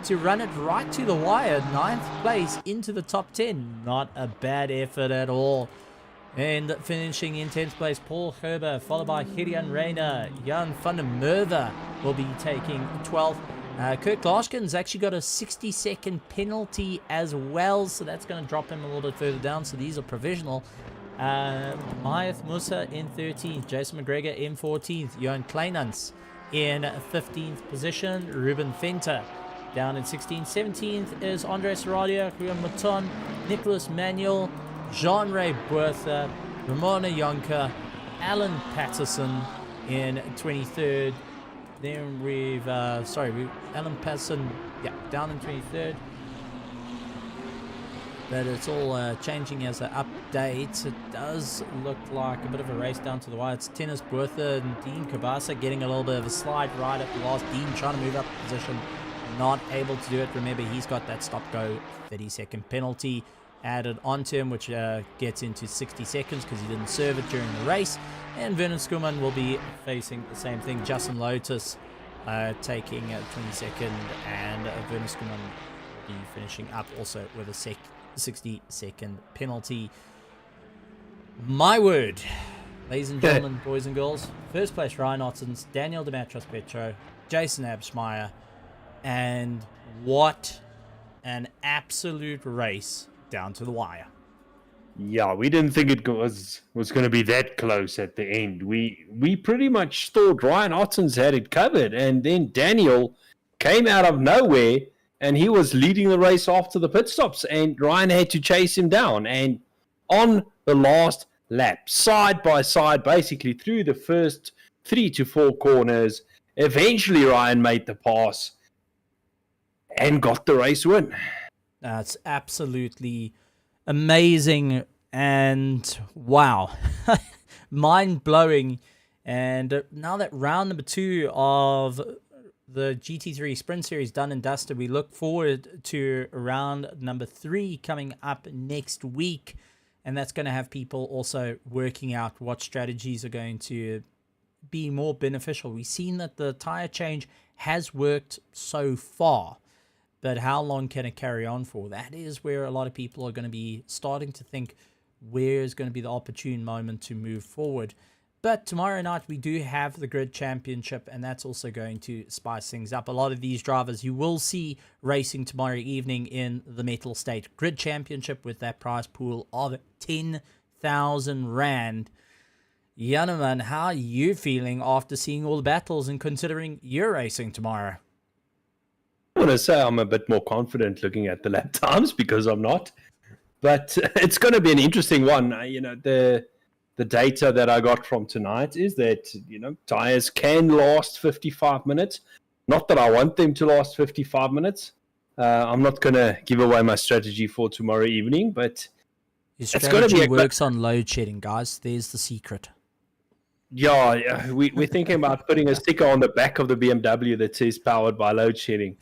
to run it right to the wire, 9th place into the top 10. Not a bad effort at all. And finishing in 10th place, Paul Herber, followed by Gideon Reyna. Jan van der Merwe will be taking 12th. Kurt Glaskin's actually got a 60-second penalty as well, so that's going to drop him a little bit further down, so these are provisional. Mayath Musa in 13th, Jason McGregor in 14th, Johan Kleinans in 15th position, Ruben Fenter down in 16th. 17th is Andres Radia, Juan Maton, Nicholas Manuel, Jean-Ray Bertha, Ramona Yonker, Alan Patterson in 23rd. Then we've, Alan Patterson, down in 23rd. But it's all changing as an update. It does look like a bit of a race down to the wire. It's Tennis Bertha and Dean Kabasa getting a little bit of a slide right at the last. Dean trying to move up the position, not able to do it. Remember, he's got that stop-go 30-second penalty added onto him, which gets into 60 seconds because he didn't serve it during the race. And Vernon Skuman will be facing the same thing. Justin Lotus taking 22nd, and Vernon Skuman will be finishing up also with a 60-second penalty. My word, ladies and gentlemen, boys and girls. First place, Ryan Otten's, Daniel Demetrius-Petro, Jason Absmeyer, and what an absolute race down to the wire. Yeah, we didn't think it was going to be that close at the end. We pretty much thought Ryan Otten's had it covered, and then Daniel came out of nowhere, and he was leading the race after the pit stops, and Ryan had to chase him down. And on the last lap, side by side, basically through the first 3 to 4 corners, eventually Ryan made the pass and got the race win. That's absolutely amazing, and wow, mind-blowing. And now that round number 2 of the GT3 Sprint Series done and dusted, we look forward to round number 3 coming up next week, and that's going to have people also working out what strategies are going to be more beneficial. We've seen that the tire change has worked so far, but how long can it carry on for? That is where a lot of people are going to be starting to think, where is going to be the opportune moment to move forward. But tomorrow night we do have the Grid Championship, and that's also going to spice things up. A lot of these drivers you will see racing tomorrow evening in the Metal State Grid Championship with that prize pool of 10,000 Rand. Yanaman, how are you feeling after seeing all the battles and considering you're racing tomorrow? I want to say I'm a bit more confident looking at the lap times because I'm not. But it's going to be an interesting one. The data that I got from tonight is that, tires can last 55 minutes. Not that I want them to last 55 minutes. I'm not going to give away my strategy for tomorrow evening, but your strategy works on load shedding, guys. There's the secret. Yeah, we're thinking about putting a sticker on the back of the BMW that says powered by load shedding.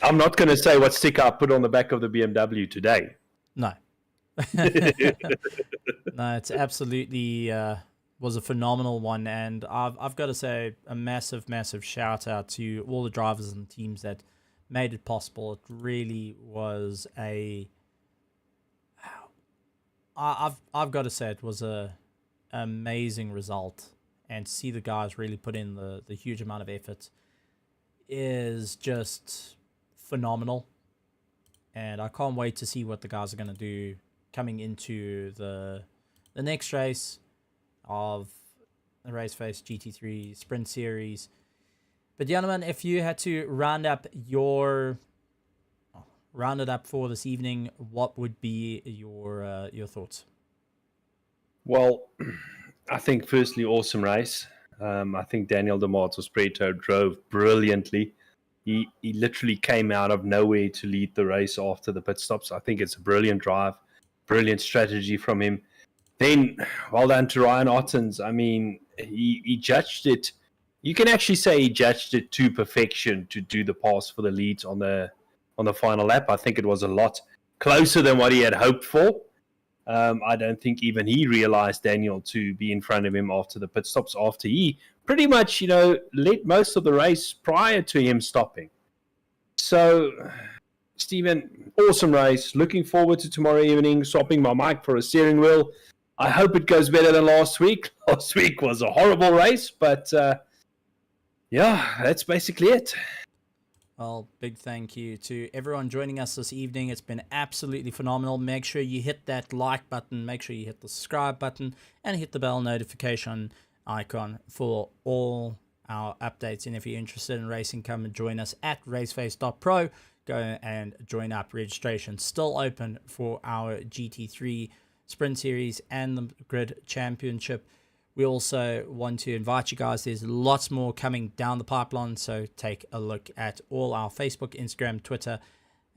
I'm not going to say what sticker I put on the back of the BMW today. No. No, it's absolutely was a phenomenal one, and I've got to say a massive shout out to all the drivers and teams that made it possible. It really was I've got to say it was a amazing result, and to see the guys really put in the huge amount of effort is just phenomenal. And I can't wait to see what the guys are going to do coming into the next race of the Raceface GT3 Sprint Series. But gentlemen, if you had to round it up for this evening, what would be your thoughts? Well, I think firstly, awesome race. I think Daniel de Matos-Preto drove brilliantly. He literally came out of nowhere to lead the race after the pit stops. I think it's a brilliant drive, brilliant strategy from him. Then, well done to Ryan Ottens. I mean, he judged it. You can actually say he judged it to perfection to do the pass for the leads on the final lap. I think it was a lot closer than what he had hoped for. I don't think even he realized Daniel to be in front of him after the pit stops, after he pretty much, led most of the race prior to him stopping. So, Stephen, awesome race. Looking forward to tomorrow evening, swapping my mic for a steering wheel. I hope it goes better than last week. Last week was a horrible race, but yeah, that's basically it. Well, big thank you to everyone joining us this evening. It's been absolutely phenomenal. Make sure you hit that like button, make sure you hit the subscribe button, and hit the bell notification icon for all our updates. And if you're interested in racing, come and join us at Raceface.pro. Go and join up. Registration still open for our GT3 Sprint Series and the Grid Championship. We also want to invite you guys. There's lots more coming down the pipeline, so take a look at all our Facebook, Instagram, Twitter,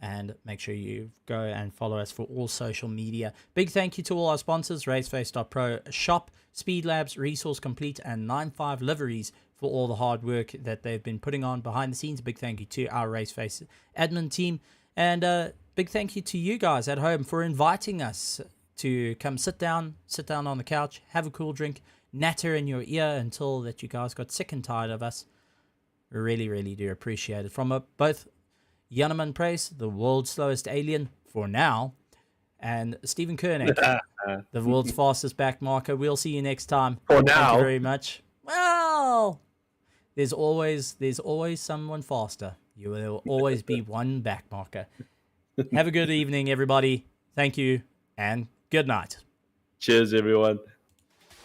and make sure you go and follow us for all social media. Big thank you to all our sponsors, Raceface.pro Shop, Speedlabs, Resource Complete, and Ninefive Liveries for all the hard work that they've been putting on behind the scenes. Big thank you to our Raceface admin team, and big thank you to you guys at home for inviting us to come sit down on the couch, have a cool drink, natter in your ear until that you guys got sick and tired of us. We really do appreciate it. From both Janneman Price, the world's slowest alien for now, and Stephen Koenig, the world's fastest back marker. We'll see you next time. For now. Thank you very much. Well, there's always someone faster. You will always be one back marker. Have a good evening, everybody. Thank you, and good night. Cheers, everyone.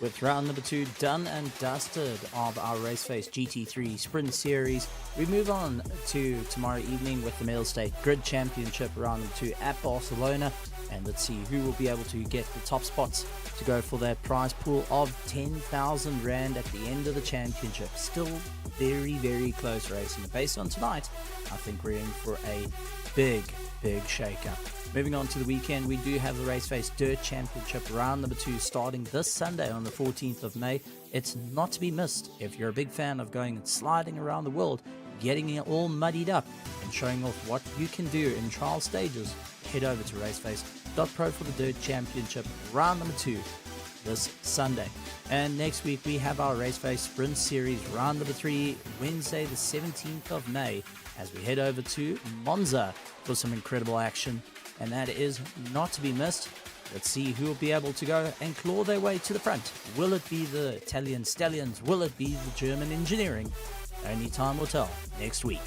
With round number 2 done and dusted of our Raceface GT3 Sprint Series, we move on to tomorrow evening with the Male State Grid Championship round number 2 at Barcelona, and let's see who will be able to get the top spots to go for that prize pool of 10,000 Rand at the end of the championship. Still very close race, and based on tonight, I think we're in for a big shake-up. Moving on to the weekend, we do have the Raceface Dirt Championship round number 2 starting this Sunday on the 14th of May. It's not to be missed if you're a big fan of going and sliding around the world, getting it all muddied up, and showing off what you can do in trial stages. Head over to Raceface.pro for the Dirt Championship round number 2 this Sunday. And next week we have our Raceface Sprint Series round number 3 Wednesday the 17th of May as we head over to Monza for some incredible action. And that is not to be missed. Let's see who will be able to go and claw their way to the front. Will it be the Italian Stallions? Will it be the German Engineering? Only time will tell next week.